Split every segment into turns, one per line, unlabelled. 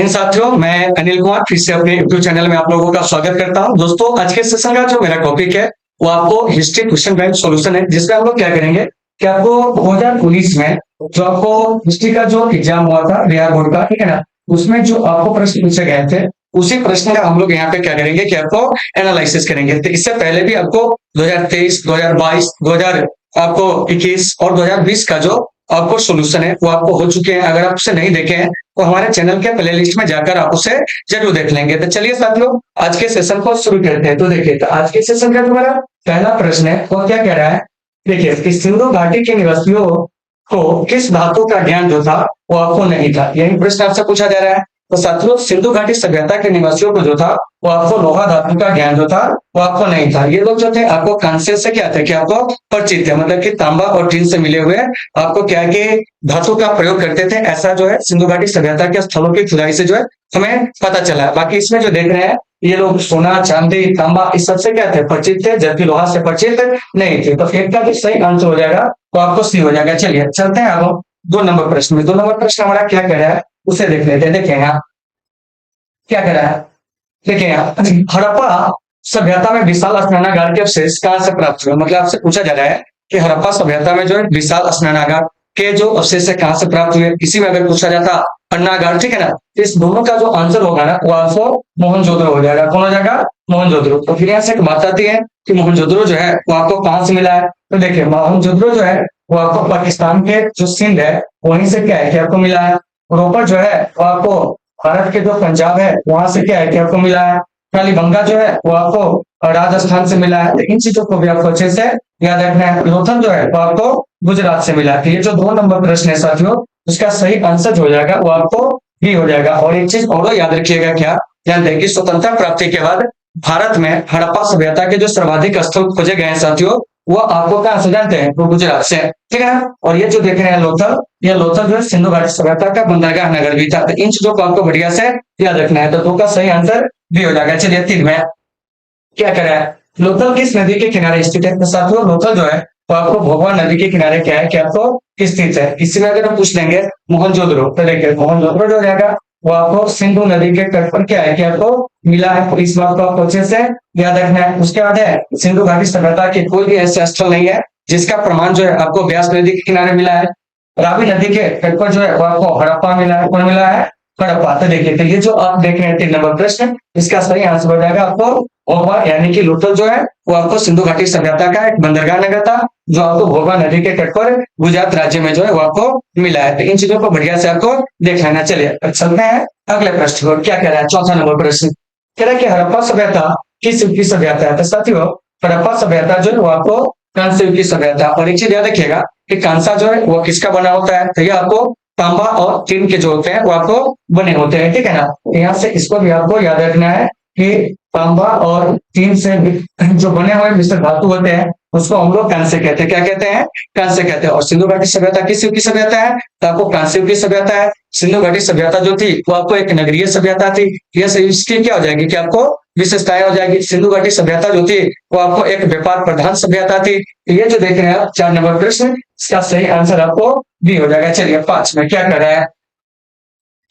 हिंद साथियों, मैं अनिल कुमार फिर से अपने यूट्यूब चैनल में आप लोगों का स्वागत करता हूं। दोस्तों, आज के सेशन का जो मेरा टॉपिक है वो आपको हिस्ट्री क्वेश्चन बैंक सॉल्यूशन है, जिसमें हम लोग क्या करेंगे कि आपको 2019 में जो आपको हिस्ट्री का जो एग्जाम हुआ था बिहार बोर्ड का, ठीक है ना, उसमें जो आपको प्रश्न पूछे गए थे उसी प्रश्न का हम लोग यहाँ पे क्या करेंगे कि आपको एनालिसिस करेंगे। तो इससे पहले भी आपको 2023, 2022, 2000 आपको 21 और 2020 का जो आपको सोल्यूशन है वो आपको हो चुके हैं। अगर आप उसे नहीं देखे हैं तो हमारे चैनल के प्लेलिस्ट में जाकर आप उसे जरूर देख लेंगे। तो चलिए साथियों, आज के सेशन को शुरू करते हैं। तो देखिए, तो आज के सेशन का जो हमारा पहला प्रश्न है वो क्या कह रहा है, देखिए कि सिंधु घाटी के निवासियों को किस धातु का ज्ञान जो था वो आपको नहीं था। यही प्रश्न आपसे पूछा जा रहा है। तो साथियों, सिंधु घाटी सभ्यता के निवासियों को जो था वो आपको लोहा धातु का ज्ञान जो था वो आपको नहीं था। ये लोग जो थे आपको कांस्य से क्या थे कि आपको परिचित थे, मतलब कि तांबा और टीन से मिले हुए आपको क्या कि धातु का प्रयोग करते थे। ऐसा जो है सिंधु घाटी सभ्यता के स्थलों की खुदाई से जो है हमें पता चला है। बाकी इसमें जो देख रहे हैं ये लोग सोना, चांदी, तांबा इस सबसे क्या थे परिचित थे, जबकि लोहा से परिचित नहीं थे। तो एक का जो सही आंसर हो जाएगा तो आपको सी हो जाएगा। चलिए चलते हैं अब 2 नंबर प्रश्न में। 2 नंबर प्रश्न हमारा क्या कह रहा है उसे देख लेते हैं। देखिए यहाँ क्या कह रहा है, देखिए यहाँ हड़प्पा सभ्यता में विशाल स्नानागार के अवशेष कहाँ से प्राप्त हुए। मतलब आपसे पूछा जा रहा है कि हड़प्पा सभ्यता में जो है विशाल स्नानागार के जो अवशेष है कहाँ से प्राप्त हुए। इसी में अगर पूछा जाता अन्नागार, ठीक है ना, इस दोनों का जो आंसर होगा ना वो आपको मोहनजोदड़ो हो जाएगा। कौन हो जाएगा? मोहनजोदड़ो। तो फिर यहाँ से एक बात आती है कि मोहनजोदड़ो जो है वो आपको कहाँ से मिला है। तो देखिए मोहनजोदड़ो जो है वो आपको पाकिस्तान के जो सिंध है वहीं से क्या है कि आपको मिला है। रोपर जो है वो आपको भारत के जो पंजाब है वहां से क्या है कि आपको मिला है। कालीबंगा जो है वो आपको राजस्थान से मिला है। तो इन चीजों को भी आपको अच्छे से याद रखना है। लोथल जो है वो आपको गुजरात से मिला है। तो ये जो 2 नंबर प्रश्न है साथियों, उसका सही आंसर जो हो जाएगा वो आपको बी हो जाएगा। और एक चीज और याद रखिएगा, क्या ध्यान दें कि स्वतंत्रता प्राप्ति के बाद भारत में हड़प्पा सभ्यता के जो सर्वाधिक स्थल खोजे गए हैं साथियों, वो आपको कहां से जानते हैं? तो गुजरात से, ठीक है। और ये जो देख रहे हैं लोथल, ये लोथल जो है सिंधु घाटी सभ्यता का बंदरगाह नगर भी था। तो इन चीजों को आपको बढ़िया से याद रखना है। तो 2 का सही आंसर भी हो जाएगा। चलिए 3 में क्या कह रहा है, लोथल किस नदी के किनारे स्थित है। तो साथियों लोथल जो है वो आपको भोगवा नदी के किनारे क्या है कि आपको स्थित है। इसी में अगर हम पूछ लेंगे मोहनजोदड़ो, तो देखिए मोहनजोदड़ो जो जाएगा वो आपको सिंधु नदी के तट पर क्या है कि आपको मिला है। इस बात को आपको अच्छे से याद रखना है। उसके बाद है सिंधु घाटी सभ्यता के कोई भी ऐसे स्थल नहीं है जिसका प्रमाण जो है आपको ब्यास नदी के किनारे मिला है। रावी नदी के तट पर जो है वो आपको हड़प्पा मिला है। कौन मिला है? हड़प्पा। तो देखिए, तो ये जो आप देख रहे हैं 3 नंबर प्रश्न, इसका सही आंसर हो जाएगा आपको भोगवा, यानी कि लोथल जो है वो आपको सिंधु घाटी सभ्यता का एक बंदरगाह नगर था जो आपको भोगवा नदी के तट पर गुजरात राज्य में जो है वो आपको मिला है। तो इन चीजों को बढ़िया से आपको देख लेना। चलिए चलते हैं अगले प्रश्न को। क्या कह रहा है 4था नंबर प्रश्न, कह रहा है कि हड़प्पा सभ्यता किस युग की सभ्यता है। तो साथियों हड़प्पा सभ्यता जो है वो आपको कांस्य युग की सभ्यता। और एक चीज याद रखिएगा कि कांसा जो है वो किसका बना होता है, तो ये आपको तांबा और टीन के जो होते हैं वो आपको बने होते हैं, ठीक है ना। यहाँ से इसको भी आपको याद रखना है कि तांबा और टीन से जो बने हुए मिश्र धातु होते हैं उसको हम लोग कांस्य कहते हैं। क्या कहते हैं? कांस्य कहते हैं। और सिंधु घाटी सभ्यता किस युग की सभ्यता है? तो आपको कांस्य युग की सभ्यता है। सिंधु घाटी सभ्यता जो थी वो आपको एक नगरीय सभ्यता थी। इसकी क्या हो जाएगी कि आपको विशेषताएं हो जाएगी। सिंधु घाटी सभ्यता जो थी वो आपको एक व्यापार प्रधान सभ्यता थी। ये जो देख रहे हैं आप 4 नंबर प्रश्न, इसका सही आंसर आपको बी हो जाएगा। चलिए 5 में क्या कर रहा है,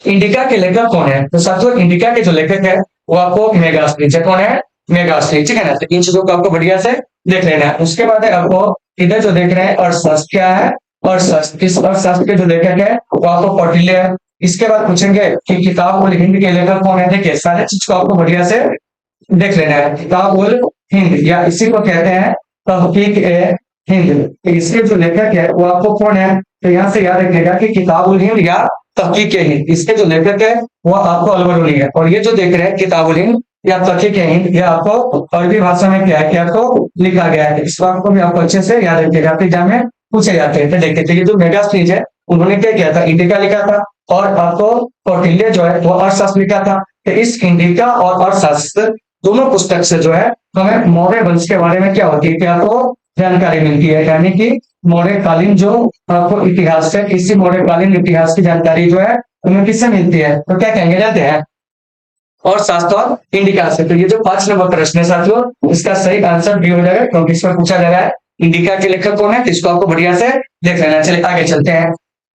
इंडिका के लेखक कौन है। तो साथियों इंडिका के जो लेखक है वो आपको मेगास्थनीज। कौन है? मेगास्थनीज, ठीक है ना। तो इन चीजों को आपको बढ़िया से देख लेना है। उसके बाद है आपको इधर जो देख रहे हैं अर्थशास्त्र क्या है, अर्थशास्त्र, इस अर्थशास्त्र के जो लेखक है वो आपको कौटिल्य है। इसके बाद पूछेंगे कि किताब उल हिंद के लेखक कौन है। देखिए सारे चीज को आपको बढ़िया से देख लेना है। किताब उल हिंद या इसी को कहते हैं तहकीक ए हिंद, तो इसके जो लेखक है वो आपको कौन है। तो यहाँ से याद रखिएगा कि किताब उल हिंद या तहकीक ए हिंद, इसके जो लेखक है वो आपको अलबरूनी है। और ये जो देख रहे हैं किताब उल हिंद या तहकीक ए हिंद, ये आपको अरबी भाषा में क्या है कि आपको लिखा गया है। इस बात को भी आपको अच्छे से याद रखिएगा, एग्जाम में पूछे जाते हैं। तो देखिए, तो ये जो मेगास्थनीज है उन्होंने क्या किया था, इंडिका लिखा था। और आपको कौटिल्य जो है वो अर्थशास्त्र लिखा था। तो इस इंडिका और अर्थशास्त्र दोनों पुस्तक से जो है हमें मौर्य वंश के बारे में क्या होती है कि आपको जानकारी मिलती है। यानी कि मौर्यकालीन जो आपको इतिहास है, इसी मौर्यकालीन इतिहास की जानकारी जो है हमें किससे मिलती है, तो क्या कहेंगे जानते हैं? और शास्त्र और इंडिका से। तो ये जो 5 नंबर प्रश्न है साथियों, इसका सही आंसर भी हो जाएगा क्योंकि इसमें पूछा जा रहा है इंडिका के लेखक कौन है। तो इसको आपको बढ़िया से देख लेना। चलिए आगे चलते हैं।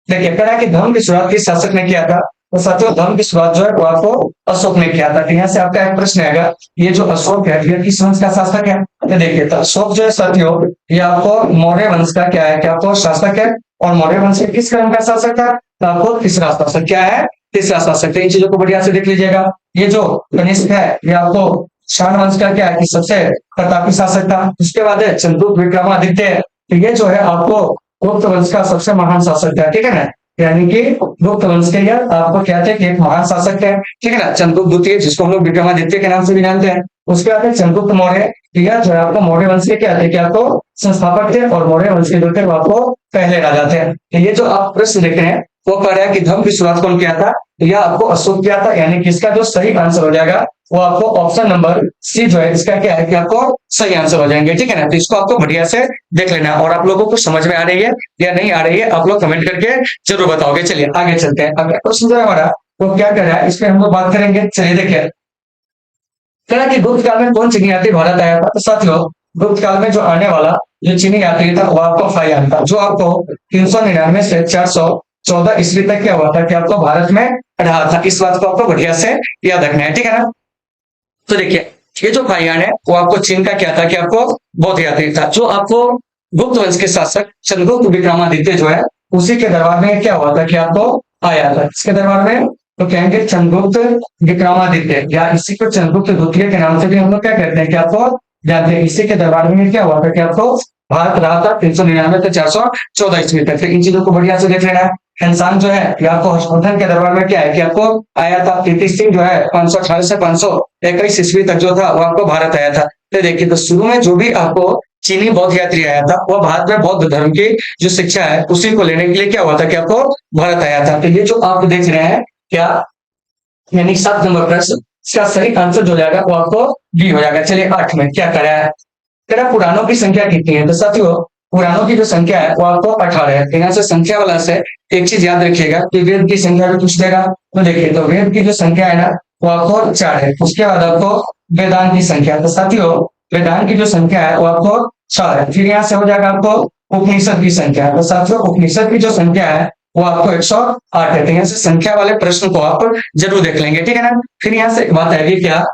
देखिए कह रहा है कि धर्म की शुरुआत किस शासक ने किया था। तो साथियों धर्म की शुरुआत जो है वो आपको अशोक ने किया था। तो यहाँ से आपका एक प्रश्न आएगा, ये जो अशोक है ये किस वंश का शासक है? तो देखिए, तो अशोक जो है साथियों ये आपको मौर्य वंश का क्या है, क्या आपको शासक है। और मौर्य वंश के किस क्रम का शासक था? तो आपको तीसरा शासक क्या है, तीसरा शासक। इन चीजों को बढ़िया से देख लीजिएगा। ये जो कनिष्क है ये आपको शान वंश का क्या है कि सबसे प्रतापी शासक था। उसके बाद है चंद्रगुप्त विक्रमादित्य, तो ये जो है आपको गुप्त वंश का सबसे महान शासक था, ठीक है ना। यानी कि गुप्त वंश के यह आपको कहते हैं कि एक महान शासक है, ठीक है ना। चंद्रगुप्त द्वितीय, जिसको हम लोग विक्रमादित्य के नाम से भी जानते हैं। उसके बाद है चंद्रगुप्त मौर्य, यह जो है आपको मौर्य वंश के क्या थे, कि आपको संस्थापक थे। और मौर्य वंश के जो थे वो आपको पहले राजा थे। तो ये जो आप प्रश्न देख रहे हैं वो कह रहा है कि धर्म की शुरुआत कौन किया था? तो यह आपको अशोक किया था। यानी कि इसका जो सही आंसर हो जाएगा वो आपको ऑप्शन नंबर सी जो है इसका क्या है कि आपको सही आंसर हो जाएंगे, ठीक है ना। तो इसको आपको बढ़िया से देख लेना है। और आप लोगों को समझ में आ रही है या नहीं आ रही है, आप लोग कमेंट करके जरूर बताओगे। चलिए आगे चलते हैं। अगला क्वेश्चन जो है हमारा वो क्या कर रहा है, इस पर हम लोग बात करेंगे। चलिए देखिए, कह रहा है कि गुप्त काल में कौन चीनी यात्री भारत आया था? तो साथियों गुप्त काल में जो आने वाला जो चीनी यात्री था वो आपको फाहियान था, जो आपको 399 से 414 ईस्वी तक क्या हुआ था कि आपको भारत में रहा था। इस बात को आपको बढ़िया से याद रखना है, ठीक है ना। तो देखिए, ये जो फाहियान है वो आपको चीन का क्या था कि आपको बौद्ध यात्री था। जो आपको गुप्त वंश के शासक चंद्रगुप्त विक्रमादित्य जो है उसी के दरबार में क्या हुआ था कि आपको आया था। इसके दरबार में तो कहेंगे चंद्रगुप्त विक्रमादित्य, या इसी को चंद्रगुप्त द्वितीय के नाम से भी हम लोग क्या कहते हैं कि आपको जानते हैं। इसी के दरबार में क्या हुआ था कि आपको भारत रहा था 399 से 414 ईस्वी तक। इन चीजों को बढ़िया से देख लेना है। इंसान जो है कि आपको हर्षवर्धन के दरबार में क्या है कि आपको आया था। प्रीति सिंह जो है 518 से 521 ईस्वी तक जो था वो आपको भारत आया था। तो देखिए, तो शुरू में जो भी आपको चीनी बौद्ध यात्री आया था वह भारत में बौद्ध धर्म की जो शिक्षा है उसी को लेने के लिए क्या हुआ था कि आपको भारत आया था। तो ये जो आप देख रहे हैं क्या, यानी 7 नंबर प्रश्न, इसका सही आंसर जो जाएगा वो आपको बी हो जाएगा। चलिए 8 में क्या करा है, तेरा पुराणों की संख्या कितनी है? तो साथियों पुराणों की जो संख्या है वो आपको 18 है। यहाँ से संख्या वाला से एक चीज याद रखिएगा कि वेद की संख्या भी पूछ देगा। तो देखिए, तो वेद की जो संख्या है ना वो आपको 4 है। उसके बाद आपको वेदांत की संख्या, तो साथियों वेदांत की जो संख्या है वो आपको 4 है। फिर यहाँ से हो जाएगा आपको उपनिषद की संख्या। तो साथियों उपनिषद की जो संख्या है वो आपको 108 है। तो यहाँ से संख्या वाले प्रश्न को आप जरूर देख लेंगे, ठीक है ना। फिर यहाँ से बात आएगी क्या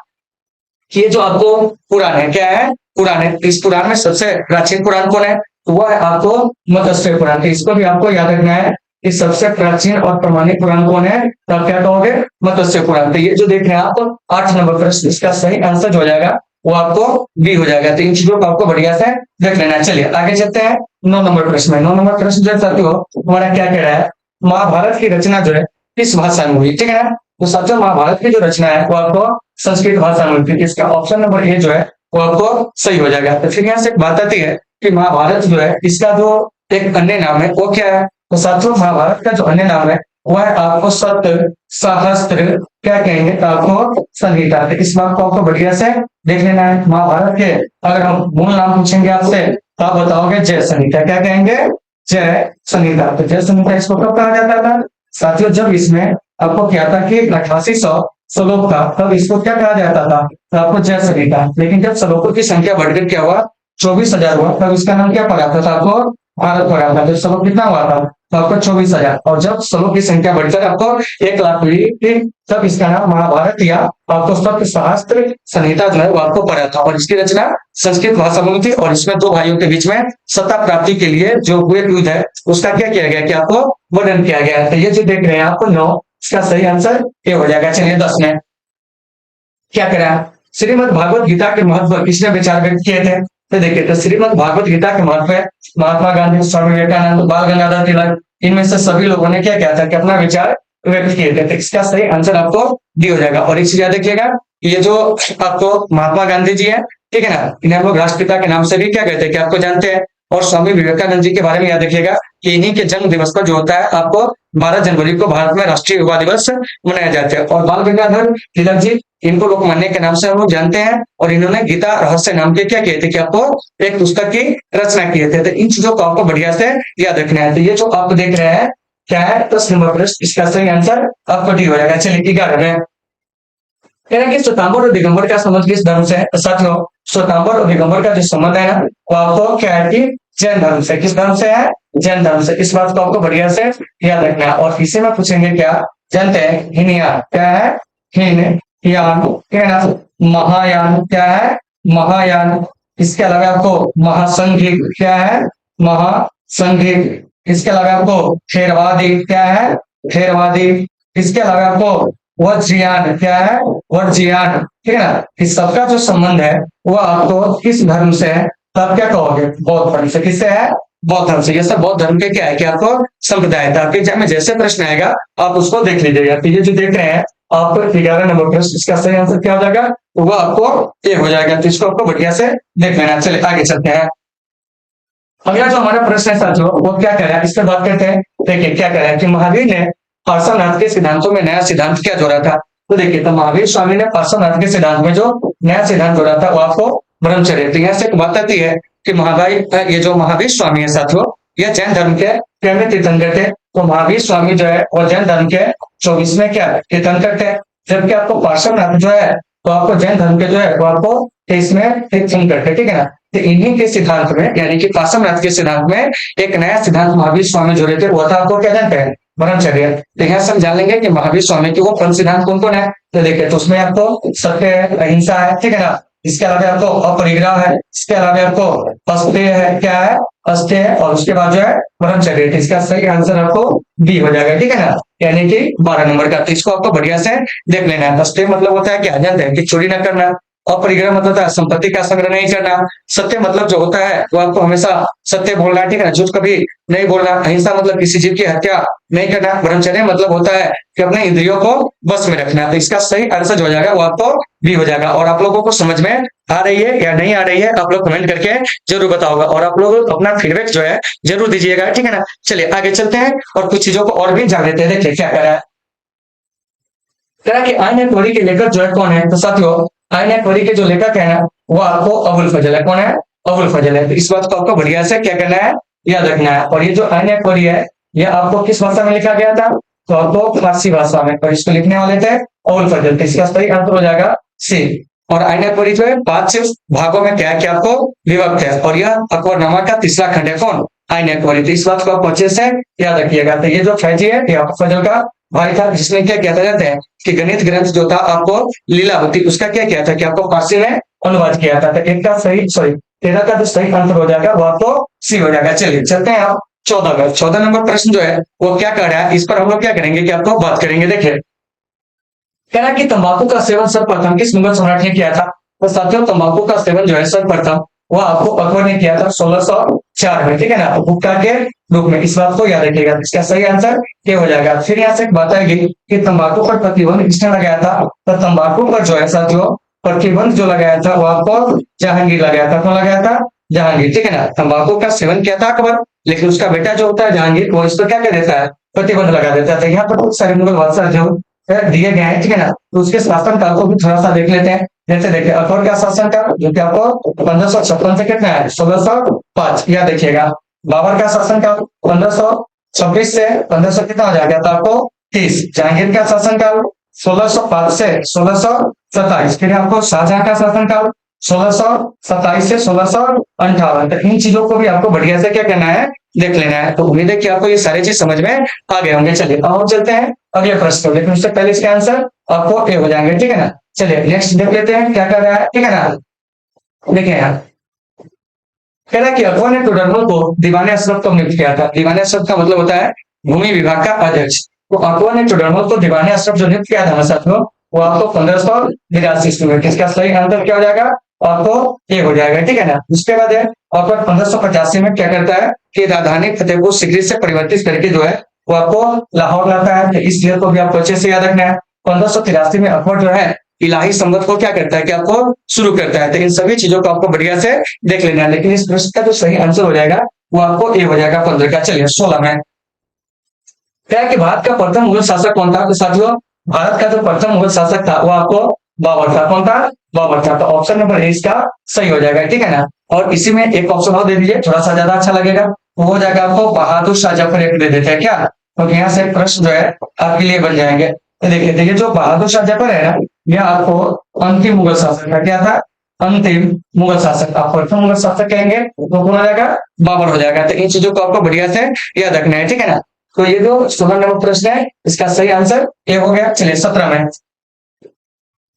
कि ये जो आपको पुराण है क्या है, पुराण है। इस पुराण में सबसे प्राचीन पुराण कौन है? तो वह है आपको मत्स्य पुराण। तो इसको भी आपको याद रखना है कि सबसे प्राचीन और प्रमाणिक पुराण कौन है? तो आप क्या कहोगे? मत्स्य पुराण। तो ये जो देख रहे हैं आप 8 नंबर प्रश्न, इसका सही आंसर हो जाएगा वो आपको बी हो जाएगा। तो इन चीजों को आपको बढ़िया से देख लेना है। चलिए आगे चलते हैं 9 नंबर प्रश्न में। 9 नंबर प्रश्न जो साथियों हमारा क्या कह रहा है, महाभारत की रचना जो है किस भाषा में हुई, ठीक है ना। तो साथियों महाभारत की जो रचना है वो आपको संस्कृत भाषा में हुई थी। इसका ऑप्शन नंबर ए जो है वो आपको सही हो जाएगा। तो फिर यहाँ से एक बात आती है कि महाभारत जो है इसका जो एक अन्य नाम है वो क्या है? तो साथियों महाभारत का जो अन्य नाम है वह है आपको सप्त सहस्त्र क्या कहेंगे, तो आपको संहिता। तो इस बात को आपको बढ़िया से देख लेना है। महाभारत के अगर हम मूल नाम पूछेंगे आपसे तो आप बताओगे जय संहिता। क्या कहेंगे? जय संहिता। तो जय संहिता इसको कब कहा जाता था? साथियों जब इसमें आपको क्या था कि 8800 श्लोक था तब इसको क्या कहा जाता था? तो आपको जय संहिता। लेकिन जब श्लोकों की संख्या बढ़कर क्या हुआ 24,000 हुआ तब इसका नाम क्या पड़ा था? आपको भारत पड़ा था। तो श्लोक कितना हुआ था? तो आपको 24,000। और जब श्लोक की संख्या बढ़कर आपको 1 लाख हुई थी तब इसका नाम महाभारत या आपको सप्त सहस्त्र संहिता जो है वो आपको पड़ा था। और इसकी रचना संस्कृत भाषा में थी। और इसमें 2 भाइयों के बीच में सत्ता प्राप्ति के लिए जो हुए युद्ध है उसका क्या किया गया कि आपको वर्णन किया गया है। तो ये जो देख रहे हैं आपको 9, इसका सही आंसर ये हो जाएगा। चलिए 10 में क्या करा, श्रीमद् भागवत गीता के महत्व किसने विचार व्यक्त किए थे? तो देखिए, तो श्रीमद् भागवत गीता के महत्व महात्मा गांधी, स्वामी विवेकानंद, बाल गंगाधर तिलक, इनमें से सभी लोगों ने क्या किया था कि अपना विचार व्यक्त किए थे। तो इसका सही आंसर आपको डी हो जाएगा। और एक चीज याद रखिएगा, ये जो आपको महात्मा गांधी जी है, ठीक है ना, इन्हें हम लोग राष्ट्रपिता के नाम से भी क्या कहते हैं कि आपको जानते हैं। और स्वामी विवेकानंद जी के बारे में याद रखिएगा कि इन्हीं के जन्म दिवस पर जो होता है आपको 12 जनवरी को भारत में राष्ट्रीय युवा दिवस मनाया जाता है। और बाल गंगाधर तिलक जी, इनको लोकमान्य के नाम से हम लोग जानते हैं। और इन्होंने गीता रहस्य नाम के क्या किए थे कि आपको एक पुस्तक की रचना किए थे। तो इन चीजों को आपको बढ़िया से याद रखना है। तो ये जो आप देख रहे हैं क्या है 10 नंबर प्रश्न, इसका सही आंसर आपको डी हो जाएगा। चलिए 11 में कह रहे हैं कि श्वेतांबर और दिगंबर का संबंध किस धर्म से है? तो साथियों श्वेतांबर और दिगंबर का जो संबंध है ना वो आपको क्या है कि जैन धर्म से। किस धर्म से है? जैन धर्म से। इस बात को आपको बढ़िया से याद रखना है। और इसी में पूछेंगे क्या जानते हैं, हिनयान क्या है, हिनयान, क्या है ना, महायान क्या है, महायान। इसके अलावा आपको महासंघिक क्या है, महासंघिक। इसके अलावा आपको थेरवादी क्या है, थेरवादी। इसके अलावा आपको वज्रयान क्या है, वज्रयान, ठीक है ना। इस सबका जो संबंध है वो आपको किस धर्म से है, तो आप क्या कहोगे, बौद्ध धर्म से। किससे है, बौद्ध धर्म से। ये सब बौद्ध धर्म के क्या है कि आपको संप्रदाय था। आपके एग्जाम में जैसे प्रश्न आएगा आप उसको देख लीजिएगा। तो ये जो देख रहे हैं आप 11 नंबर प्रश्न, इसका सही आंसर क्या हो जाएगा, तो वो आपको ए हो जाएगा। तो इसको आपको बढ़िया से देख लेना। चलिए आगे चलते हैं। अगला जो हमारा प्रश्न है साथियों वो क्या कह रहा है, इस पर बात करते हैं। देखिए क्या कह रहा है कि महावीर ने पार्श्वनाथ के सिद्धांतों में नया सिद्धांत क्या जोड़ा था। तो देखिए, तो महावीर स्वामी ने पार्श्वनाथ के सिद्धांत में जो नया सिद्धांत जोड़ा था वो आपको ब्रह्मचर्य। तो यहाँ से एक बात आती है कि ये जो महावीर स्वामी है साथियों, यह जैन धर्म के प्रेमी तीर्थंकर थे। तो महावीर स्वामी जो है वो जैन धर्म के 24वें क्या तीर्थंकर थे, जबकि आपको पार्श्वनाथ जो है तो आपको जैन धर्म के जो है वो आपको 23वें तीर्थंकर थे, ठीक है ना। तो इन्हीं के सिद्धांत में यानी कि पार्श्वनाथ के सिद्धांत में एक नया सिद्धांत महावीर स्वामी जोड़े थे, वो था आपको क्या जानते हैं, ब्रह्मचर्य। तो यहाँ से हम जान लेंगे कि महावीर स्वामी के वो प्रमुख सिद्धांत कौन कौन है। तो देखिए, तो उसमें आपको सत्य है, अहिंसा है, ठीक है ना। इसके अलावा आपको अपरिग्रह है, इसके अलावा आपको अस्तेय है, क्या है, अस्तेय, और उसके बाद जो है ब्रह्मचर्य। इसका सही आंसर आपको बी हो जाएगा, ठीक है ना, यानी कि 12 नंबर का। तो इसको आपको बढ़िया से देख लेना है। अस्तेय मतलब होता है क्या जानते हैं कि चोरी न करना, अपरिग्रह मतलब होता है संपत्ति का संग्रह नहीं करना, सत्य मतलब जो होता है वो आपको हमेशा सत्य बोलना, ठीक है ना, झूठ कभी नहीं बोलना, अहिंसा मतलब किसी जीव की हत्या नहीं करना, ब्रह्मचर्य मतलब होता है कि अपने इंद्रियों को बस में रखना। तो इसका सही आंसर जो हो जाएगा वो आपको बी हो जाएगा। और आप लोगों को समझ में आ रही है या नहीं आ रही है आप लोग कमेंट करके जरूर बताओगे, और आप लोग अपना फीडबैक जो है जरूर दीजिएगा, ठीक है ना। चलिए आगे चलते हैं और कुछ चीजों को और भी जान लेते हैं। देखिए क्या करा है, कि आयन थ्योरी के लेखक जो है कौन है। तो साथियों आयन थ्योरी के जो लेखक है ना वो आपको अबुल फजल है। कौन है, अबुल फजल है। तो इस बात को आपको बढ़िया से क्या करना है, याद रखना है। और ये जो आयन थ्योरी है ये आपको किस भाषा में लिखा गया था, तो आपको फारसी भाषा में, और इसको लिखने वाले थे अबुल फजल। तो इसका सही आंसर हो जाएगा सी। और आयन थ्योरी जो है 5 भागों में क्या है कि आपको विभक्त है, और यह अकबरनामा का तीसरा खंड है। कौन, आयन थ्योरी। तो इस बात को आप अच्छे से याद रखिएगा। तो ये जो फैजी है ये अबुल फजल का भाई था, जिसने क्या किया था जानते हैं कि गणित ग्रंथ जो था आपको लीलावती, उसका क्या किया था कि आपको फारसी में अनुवाद किया था। तो एक का सही, सॉरी 13 का जो सही आंसर हो जाएगा वो आपको सी हो जाएगा। चलिए चलते हैं आप 14 का। 14 नंबर प्रश्न जो है वो क्या कर रहा है, इस पर हम लोग क्या करेंगे कि आपको बात करेंगे। देखिए कह रहा कि तंबाकू का सेवन सर्वप्रथम किस मुगल सम्राट ने किया था। तो साथियों तंबाकू का सेवन जो है सर्वप्रथम वह आपको अकबर ने किया था 1604 में, ठीक है ना, हुक्का के रूप में। इस बात को याद रखिएगा। इसका सही आंसर क्या हो जाएगा। फिर यहाँ से एक बात आएगी कि तंबाकू पर प्रतिबंध किसने लगाया था। तो तंबाकू पर जो है साथियों प्रतिबंध जो लगाया था वो आपको जहांगीर लगाया था। कौन लगाया था, जहांगीर, ठीक है ना। तंबाकू का सेवन किया था अकबर, लेकिन उसका बेटा जो होता है जहांगीर वो इस पर क्या कर देता है, प्रतिबंध लगा देता है। तो यहाँ पर बहुत सारे मुगल बादशाह जो दिए गए हैं, ठीक है ना, तो उसके शासनकाल को भी थोड़ा सा देख लेते हैं। जैसे देखिए अकबर का शासनकाल जो कि आपको 1556 से कितना है 1605, यह देखिएगा। बाबर का शासनकाल 1526 से 1500 कितना हो जाएगा, तो आपको 30। जहांगीर का शासनकाल 1605 से 1627। फिर आपको शाहजहां का शासनकाल 1627 से 1658। तो इन चीजों को भी आपको बढ़िया से क्या करना है, देख लेना है। तो उम्मीद है कि आपको ये सारी चीज समझ में आ गए होंगे। चलिए अब हम चलते हैं अगले प्रश्न को, लेकिन उससे पहले इसके आंसर आपको ए हो जाएंगे, ठीक है ना। चलिए नेक्स्ट देख लेते हैं क्या कर रहा है, ठीक है ना। देखिए यहाँ कह रहा है कि अकबर ने टोडरमल को दीवाने अशरफ कब नियुक्त किया था। दीवाने अशरफ का मतलब होता है भूमि विभाग का अध्यक्ष। तो अकबर ने टोडरमल को दीवाने अशरफ जो नियुक्त किया था ना साथियों वो आपको 1582 ईस्वी में। इसका सही आंसर क्या हो जाएगा, आपको ये हो जाएगा, ठीक है ना। उसके बाद है अकबर 1585 में क्या करता है कि राजधानी फतेहपुर सीकरी से परिवर्तित करके जो है वो आपको लाहौर लाता है। तो इस ईयर को भी आपको अच्छे से याद रखना है। 1583 में अकबर जो है इलाही संवत को क्या करता है कि आपको शुरू करता है। तो इन सभी चीजों को आपको बढ़िया से देख लेना है। लेकिन इस प्रश्न का जो सही आंसर हो जाएगा वो आपको ए हो जाएगा 15 का। चलिए 16 में क्या कि भारत का प्रथम मुगल शासक कौन था। तो साथियों भारत का जो प्रथम मुगल शासक था वो आपको बाबर था। कौन था, बाबर था। तो ऑप्शन नंबर ए इसका सही हो जाएगा, ठीक है ना। और इसी में एक ऑप्शन और दे दीजिए, थोड़ा सा ज्यादा अच्छा लगेगा। वो हो जाएगा आपको बहादुर शाह जफर एक दे देते हैं क्या, तो यहाँ से प्रश्न जो है आपके लिए बन जाएंगे। तो देखिए जो बहादुर शाह जफर है ना यह आपको अंतिम मुगल शासक था। क्या था, अंतिम मुगल शासक। आप प्रथम मुगल शासक कहेंगे तो कौन हो जाएगा, बाबर हो जाएगा। तो इन चीजों को आपको बढ़िया से याद रखना है, ठीक है ना। तो ये जो 16 नंबर प्रश्न है इसका सही आंसर ए हो गया। चलिए 17 में,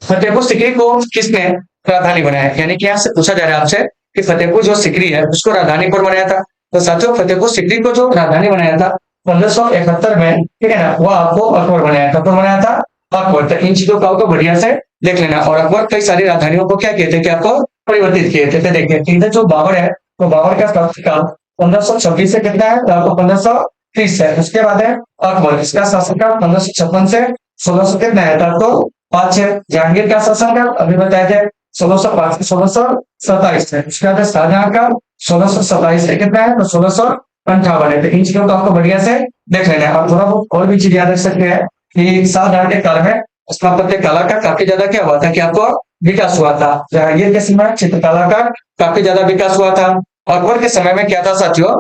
फतेहपुर सीकरी को किसने राजधानी बनाया? यानी कि यहाँ से पूछा जा रहा है आपसे कि फतेहपुर जो सीकरी है उसको राजधानी कौन बनाया था? तो साथियों फतेहपुर सीकरी को जो राजधानी बनाया था 1571 में, ठीक है ना, वो आपको अकबर बनाया था। कौन बनाया था? अकबर। तो इन चीजों को आपको बढ़िया से देख लेना। और अकबर कई सारी राजधानियों को क्या कहते हैं कि आपको परिवर्तित किए थे। देखिए इधर जो बाबर है तो बाबर का शासनकाल 1526 से कितना है? तो आपको 1530 है। उसके बाद है अकबर, इसका शासनकाल 1556 से 1600 कितना है? तो आपको 5 है। जहांगीर का शासनकाल अभी बताया थे 1605 से 1627 है। उसके बाद शाहजहां का 1627 से कितना है? तो 1658 है। तो इन चीजों को आपको बढ़िया से देख लेना है। और थोड़ा बहुत और भी चीज याद रख सकते हैं कि शाहजहां के काल में स्थापत्य कला का काफी ज्यादा क्या हुआ था कि आपको विकास हुआ था। जहांगीर के समय चित्रकला का काफी ज्यादा विकास हुआ था। अकबर के समय में क्या था साथियों,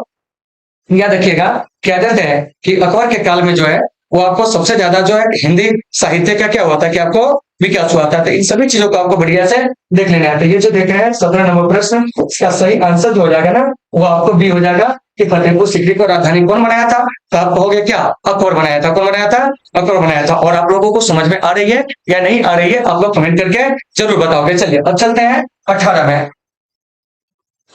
याद रखिएगा, क्या कहते हैं कि अकबर के काल में जो है वो आपको सबसे ज्यादा जो है हिंदी साहित्य का क्या हुआ था कि आपको विकास हुआ था। तो इन सभी चीजों को आपको बढ़िया से देख लेना है। तो ये जो देख रहे हैं 17 नंबर प्रश्न, इसका सही आंसर जो हो जाएगा ना वो आपको बी हो जाएगा कि फतेहपुर सीकरी को राजधानी कौन बनाया था? तो आप कहोगे क्या? अकबर बनाया था। कौन बनाया था? अकबर बनाया था। और आप लोगों को समझ में आ रही है या नहीं आ रही है आप लोग कमेंट करके जरूर बताओगे। चलिए अब चलते हैं 18 में।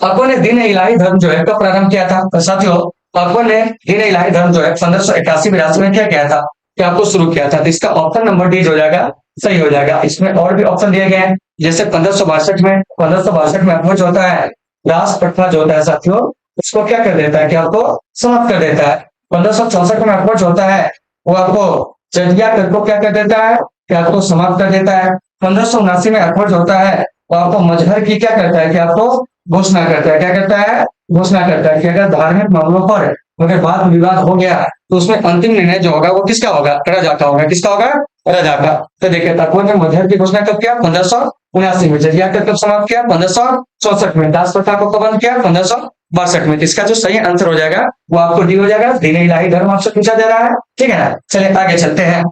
अकबर ने दीन इलाही धर्म जो है कब प्रारंभ किया था? तो साथियों अकबर ने दीन इलाही धर्म जो है 1581 में क्या किया था कि आपको शुरू किया था। तो इसका ऑप्शन नंबर डी जो हो जाएगा सही हो जाएगा। इसमें और भी ऑप्शन दिए गए हैं, जैसे 1562 में अकबर जो होता है राष्ट्र प्रथा जो होता है साथियों उसको क्या कर देता है कि आपको समाप्त कर देता है। 1564 में अकबर जो होता है वो आपको जजिया कर को क्या कर देता है कि आपको समाप्त कर देता है। 1579 में अकबर जो होता है वो आपको मजहर की क्या करता है कि आपको घोषणा करता है। क्या करता है? घोषणा करता है कि अगर धार्मिक मामलों पर अगर वाद विवाद हो गया तो उसमें अंतिम निर्णय जो होगा वो किसका होगा? राजा का होगा। किसका होगा? राजा का। तो देखिए अकबर ने मजहर की घोषणा कब किया? 1579 में। जजिया कर कब समाप्त किया? 1564 में। दास प्रथा को कब बंद किया? 1562 में। इसका जो सही आंसर हो जाएगा वो आपको डी हो जाएगा। दीन इलाही धर्म आपसे पूछा जा रहा है, ठीक है ना। चलिए आगे चलते हैं।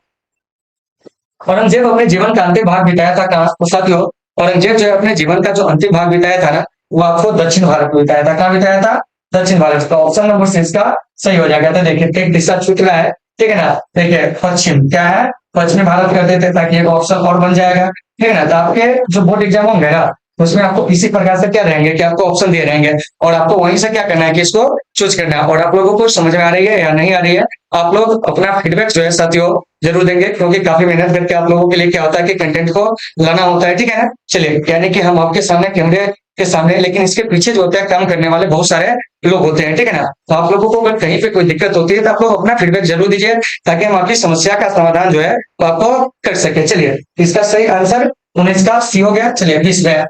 औरंगजेब अपने जीवन का अंतिम भाग बिताया था कहाँ? तो साथियों औरंगजेब जो है अपने जीवन का जो अंतिम भाग बिताया था ना वो आपको दक्षिण भारत में बिताया था। कहाँ बिताया था? दक्षिण भारत। का ऑप्शन नंबर सी इसका सही हो जाएगा। तो देखिए एक दिशा छूट रहा है, ठीक है ना। देखिए पश्चिम क्या है? पश्चिमी भारत कर देते ताकि एक ऑप्शन और बन जाएगा, ठीक है ना। तो आपके जो बोर्ड एग्जाम होंगे ना उसमें आपको इसी प्रकार से क्या रहेंगे कि आपको ऑप्शन दिए रहेंगे और आपको वहीं से क्या करना है कि इसको चूज करना है। और आप लोगों को समझ में आ रही है या नहीं आ रही है आप लोग अपना फीडबैक जो है साथियों जरूर देंगे, क्योंकि काफी मेहनत करके आप लोगों के लिए क्या होता है कि कंटेंट को लाना होता है, ठीक है ना। चलिए यानी कि हम आपके सामने कैमरे के सामने, लेकिन इसके पीछे जो होता है काम करने वाले बहुत सारे लोग होते हैं, ठीक है ना। तो आप लोगों को अगर कहीं पे कोई दिक्कत होती है तो आप लोग अपना फीडबैक जरूर दीजिए ताकि हम आपकी समस्या का समाधान जो है वो आपको कर सके। चलिए इसका सही आंसर 19 का सी हो गया। चलिए 20 में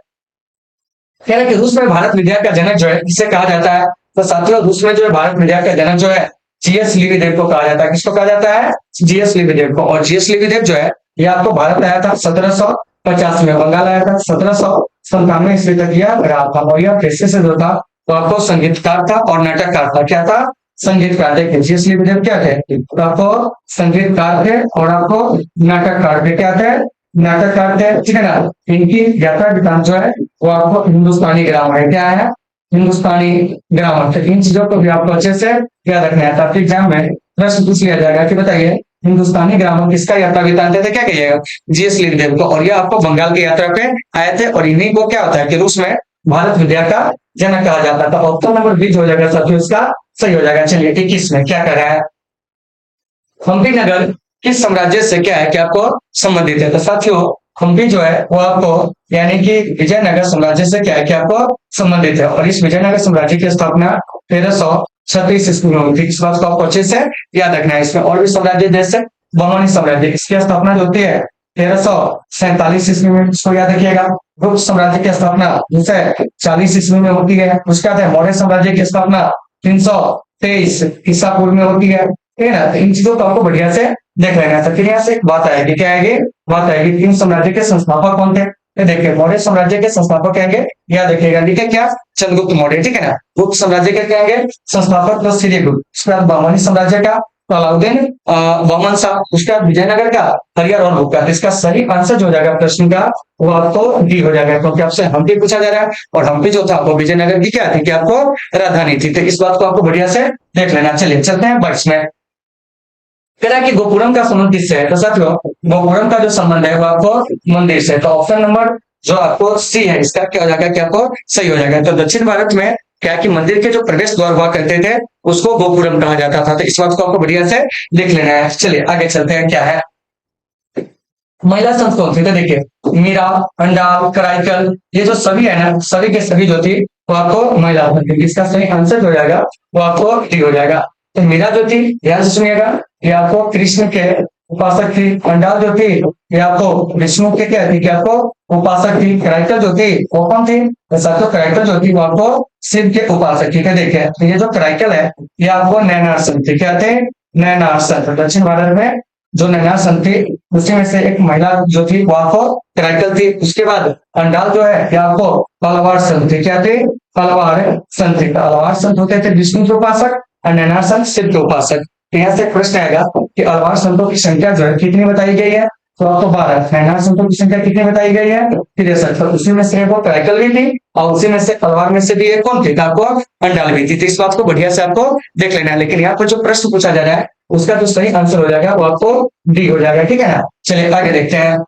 कह रहे कि रूस में भारत विद्या का जनक जो है किसे कहा जाता है? तो साथियों रूस में जो है भारत विद्या का जनक जो है जीएस लिविदेव को कहा जाता है। किसको कहा जाता है? जीएस लिविदेव को। और जीएस लिविदेव जो है ये आपको भारत आया था 1750 में, बंगाल आया था 1797 ईस्वी तक यह रहा था। और यह पेशे से जो था तो आपको संगीतकार था और नाटककार था। क्या था? संगीतकार। देखिए जीएस लिविदेव क्या थे? तो आपको संगीतकार थे और आपको नाटककार थे। क्या थे? नाटककार थे, ठीक है ना। इनकी यात्रा वृतांत जो है वो आपको हिंदुस्तानी ग्रामर है। क्या है? हिंदुस्तानी ग्रामर। तो इन चीजों को भी आपको अच्छे से याद रखना है ताकि एग्जाम में प्रश्न पूछ लिया जाएगा कि बताइए हिंदुस्तानी ग्रामर किसका यात्रा वृतांत थे? क्या कहिएगा? जीएस लिविदेव को। और ये आपको बंगाल की यात्रा पे आए थे और इन्हीं को क्या होता है कि रूस में भारत विद्या का जनक कहा जाता था। ऑप्शन नंबर बी हो जाएगा साथियों इसका सही हो जाएगा। चलिए 21 में क्या कर रहा है? हम्पी नगर किस साम्राज्य से क्या है कि आपको संबंधित है? तो साथियों हम्पी जो है वो आपको यानी कि विजयनगर साम्राज्य से क्या है कि आपको संबंधित है। और इस विजयनगर साम्राज्य की स्थापना 1336 ईस्वी में हुई थी। इस बात को आपको अच्छे से याद रखना है। इसमें और भी साम्राज्य जैसे बहमनी साम्राज्य, इसकी स्थापना जो होती है 1347 ईस्वी में, इसको याद रखिएगा। गुप्त साम्राज्य की स्थापना 240 ईस्वी में होती है। उसके बाद मौर्य साम्राज्य की स्थापना 323 ईसा पूर्व में होती है, ठीक है ना। तो इन चीजों को आपको बढ़िया से देख लेना है। तो फिर यहाँ से एक बात आएगी, क्या आएगी? बात आएगी तीन साम्राज्य के संस्थापक कौन थे? ये देखिए मौर्य साम्राज्य के संस्थापक कहेंगे, याद रखिएगा, ठीक है क्या? चंद्रगुप्त मौर्य, ठीक है ना। गुप्त साम्राज्य के कहेंगे संस्थापक तो श्रीगुप्त। उसके बाद बहमनी साम्राज्य का तो अलाउद्दीन बहमन शाह। उसके बाद विजयनगर का हरिहर और भुक्का। इसका सही आंसर जो हो जाएगा प्रश्न का वो आपको डी हो जाएगा, क्योंकि आपसे हम्पी पूछा जा रहा है और हम्पी जो था वो विजयनगर की क्या थी कि आपको राजधानी थी। तो इस बात को आपको बढ़िया से देख लेना। चलिए चलते हैं 22 में। कह रहा है कि गोपुरम का संबंध किससे है? तो साथियों गोपुरम का जो संबंध है वो आपको मंदिर से। तो ऑप्शन नंबर जो आपको सी है इसका क्या हो जाएगा, क्या आपको सही हो जाएगा। तो दक्षिण भारत में क्या है कि मंदिर के जो प्रवेश द्वार हुआ करते थे उसको गोपुरम कहा जाता था। तो इस बात को आपको बढ़िया से देख लेना है। चलिए आगे चलते हैं, क्या है महिला संत कौन थी? तो देखिए मीरा, अंडाल, कराईकल, ये जो सभी है ना, सभी के सभी जो थी वो आपको महिला थी। इसका सही आंसर जो हो जाएगा वो आपको डी हो जाएगा। तो मीरा जो थी ध्यान से सुनिएगा, ये आपको कृष्ण के उपासक थी। अंडाल जो थी ये आपको विष्णु के क्या थी, क्या आपको उपासक थी। कराईकल जो थी वो कौन थी? तो साथियों कराईकल जो थी वो आपको शिव के उपासक थी। देखिए तो ये जो कराईकल है ये आपको नैनार संत थे। क्या थे? नैनार संत। दक्षिण भारत में जो नैनार संत थी उसी में से एक महिला जो थी वो आपको कराईकल थी। उसके बाद अंडाल जो है ये आपको पलवार संत थे। क्या थे? पलवार संत थे। अलवार संत होते थे विष्णु के उपासक और नैनार संत शिव के उपासक। तो यहाँ से प्रश्न आएगा कि अलवार संतों की संख्या जो है कितनी बताई गई है? तो आपको 12। नैनार संतों की संख्या कितनी बताई गई है? 63। तो उसी में से वो कराईकल भी थी और उसी में से अलवार में से भी एक कौन थी? तो आपको अंडाल भी थी। तो इस बात को बढ़िया से आपको देख लेना है। लेकिन यहाँ पर जो प्रश्न पूछा जा रहा है उसका जो सही आंसर हो जाएगा वो आपको डी हो जाएगा। ठीक है ना। चलिए आगे देखते हैं,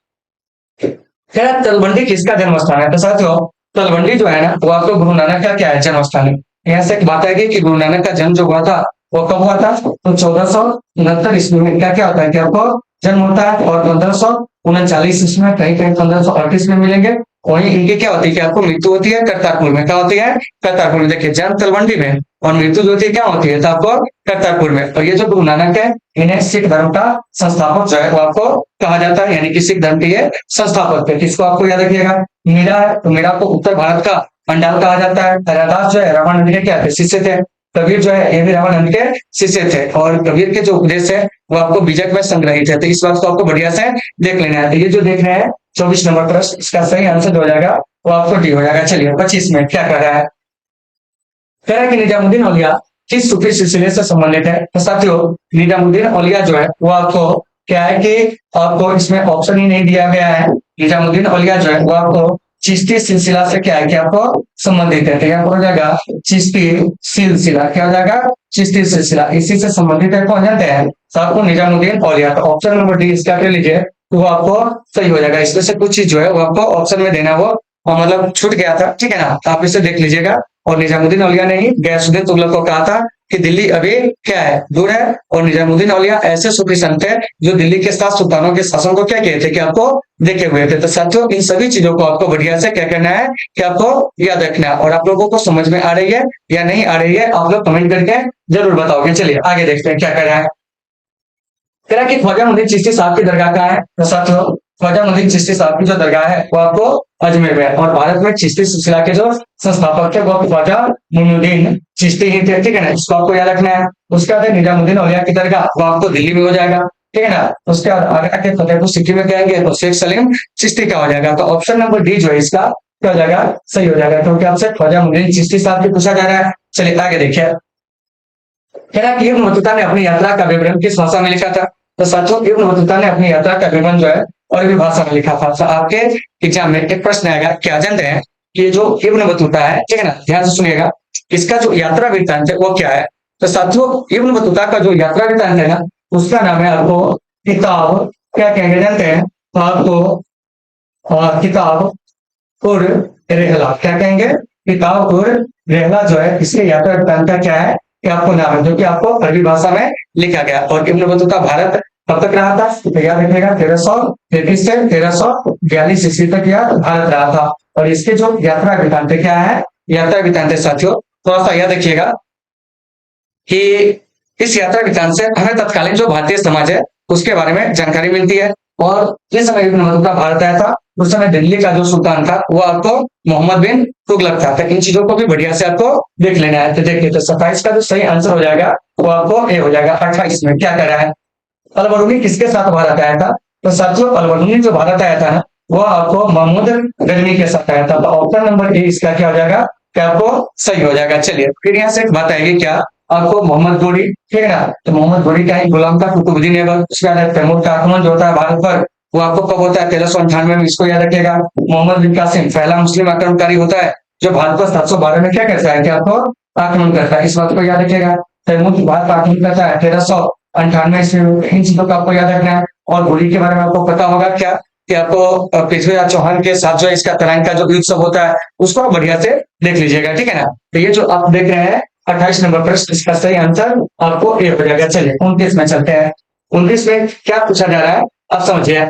क्या तलवंडी किसका जन्म स्थान है? तो साथियों तलवंडी जो है ना वो आपको गुरु नानक का क्या है? जन्म स्थान है। यहाँ से एक बात आएगी कि गुरु नानक का जन्म जो हुआ था वो कब हुआ था? तो 1469 ईस्वी में क्या क्या होता है कि आपको जन्म होता है। और 1539 ईस्वी में कहीं कहीं 1538 में मिलेंगे। वहीं इनकी क्या होती है कि आपको मृत्यु होती है करतारपुर में। क्या होती है? करतारपुर में। देखिए जन्म तलवंडी में और मृत्यु जो होती है क्या होती है? तो आपको करतारपुर में। और ये जो गुरु नानक है इन्हें सिख धर्म का संस्थापक जो है वो आपको कहा जाता है, यानी कि सिख धर्म के ये संस्थापक थे। किसको आपको याद रखिएगा? मीरा है तो मीरा को उत्तर भारत का अंडाल कहा जाता है। रैदास जो है रामानंद के क्या थे? शिष्य थे। कबीर जो है ये भी रामानंद के शिष्य थे। और कबीर के जो उपदेश है वो आपको बीजक में संग्रहित है। तो इस बात को आपको बढ़िया से देख लेना है। तो ये जो देख रहे हैं 24 नंबर प्रश्न, इसका सही आंसर हो जाएगा वो आपको डी हो जाएगा। चलिए 25 में क्या कर रहा है? कह रहा है कि निजामुद्दीन औलिया किस सूफी सिलसिले से संबंधित है? तो साथियों निजामुद्दीन औलिया जो है वो आपको क्या है कि आपको इसमें ऑप्शन ही नहीं दिया गया है। निजामुद्दीन औलिया जो है वो आपको चिश्ती सिलसिला से क्या है कि आपको संबंधित है। तो यहाँ पर हो जाएगा चिश्ती सिलसिला। क्या हो जाएगा? चिश्ती सिलसिला। इसी से संबंधित है कौन जानते हैं? तो आपको निजामुद्दीन औलिया। तो ऑप्शन नंबर डी इसका कर लीजिए तो वो आपको सही हो जाएगा। इसमें से कुछ चीज जो है वो आपको ऑप्शन में देना वो मतलब छूट गया था। ठीक है ना। तो आप इसे देख लीजिएगा। और निजामुद्दीन औलिया ने ही गयासुद्दीन तुगलक को कहा था कि दिल्ली अभी क्या है? दूर है। और निजामुद्दीन औलिया ऐसे सूफी संत थे जो दिल्ली के 7 सुल्तानों के शासन को क्या कहते थे कि आपको देखे हुए थे। तो साथियों इन सभी चीजों को आपको बढ़िया से क्या करना है कि आपको याद रखना है। और आप लोगों को समझ में आ रही है या नहीं आ रही है आप लोग कमेंट करके जरूर बताओगे। चलिए आगे देखते हैं क्या कर रहा है। कह रहा है कि ख्वाजा मुइनुद्दीन चिश्ती साहब की दरगाह कहाँ है? तो साथियों ख्वाजा मुइनुद्दीन चिश्ती साहब की जो दरगाह है वो आपको अजमेर में है। और भारत में चिश्ती सिलसिला के जो संस्थापक थे वो ख्वाजा मुइनुद्दीन चिश्ती ही थे। ठीक है ना। इसको आपको याद रखना है। उसके बाद निजामुद्दीन औलिया की दरगाह वो आपको दिल्ली में हो जाएगा। ठीक है ना। उसके बाद आगरा के फतेहपुर सिटी में कहेंगे तो शेख सलीम चिश्ती का हो जाएगा। तो ऑप्शन नंबर डी जो है इसका क्या हो जाएगा? सही हो जाएगा, क्योंकि आपसे ख्वाजा मुइनुद्दीन चिश्ती साहब की पूछा जा रहा है। चलिए आगे देखिए। कह रहा है कि इब्न बतूता ने अपनी यात्रा का विवरण किस भाषा में लिखा था? तो साथियों इब्न बतूता ने अपनी यात्रा का विवरण जो है अरबी भाषा में लिखा था। तो आपके एग्जाम में एक प्रश्न आएगा, क्या जानते हैं कि ये जो इब्न बतूता है, ठीक है ना, ध्यान से सुनिएगा, इसका जो यात्रा वृत्तांत है वो क्या है? तो साथियों इब्न बतूता का जो यात्रा वृत्तांत है ना उसका नाम है आपको किताब क्या कहेंगे जानते हैं? तो आपको किताब और रेहला क्या कहेंगे? किताब और रेहला जो है इसके यात्रा वृत्तांत का क्या है कि आपको नाम है, जो कि आपको अरबी भाषा में लिखा गया। और इब्न बतूता भारत कब तक रहा था? तो याद रखिएगा 1333 से 1342 ईस्वी तक यह भारत रहा था। और इसके जो यात्रा वृत्तांत क्या है? यात्रा वृत्तांत साथियों थोड़ा सा याद रखिएगा कि इस यात्रा वृत्तांत से हमें तत्कालीन जो भारतीय समाज है उसके बारे में जानकारी मिलती है। और जिस समय इब्न बतूता भारत आया था उस समय दिल्ली का जो सुल्तान था वो आपको मोहम्मद बिन तुगलक था। तो इन चीजों को भी बढ़िया से आपको देख लेना है। तो देखिए तो 27 का जो सही आंसर हो जाएगा वो आपको ए हो जाएगा। 28 में क्या कर रहा है? अलबरूनी किसके साथ भारत आया था? तो साथियों अलबरूनी जो भारत आया था ना वो आपको महमूद गजनी के साथ आया था। तो ऑप्शन नंबर ए इसका क्या हो जाएगा? क्या आपको सही हो जाएगा। चलिए फिर यहाँ से एक बात आएगी, क्या आपको मोहम्मद गोरी, ठीक है ना, तो मोहम्मद गोरी का ही गुलाम था कुतुबुद्दीन ऐबक। उसके बाद तैमूर का आक्रमण जो होता है भारत पर वो आपको कब होता है? 1398 में। इसको याद रखिएगा। मोहम्मद बिन कासिम पहला मुस्लिम आक्रमणकारी होता है जो भारत पर 712 में क्या करता है कि आपको आक्रमण करता है। इस बात को याद रखिएगा। तैमूर भारत पर आक्रमण करता है 98 ईस्वी में, इन चीजों को आपको याद रखना है। और होली के बारे में आपको पता होगा क्या कि आपको पृथ्वीराज चौहान के साथ जो इसका तराइन का जो युद्ध सब होता है उसको आप बढ़िया से देख लीजिएगा, ठीक है ना। तो ये जो आप देख रहे हैं 28 नंबर प्रश्न, इसका सही आंसर आपको ए हो जाएगा। चलिए 29 में चलते हैं। 29 में क्या पूछा जा रहा है आप समझिए।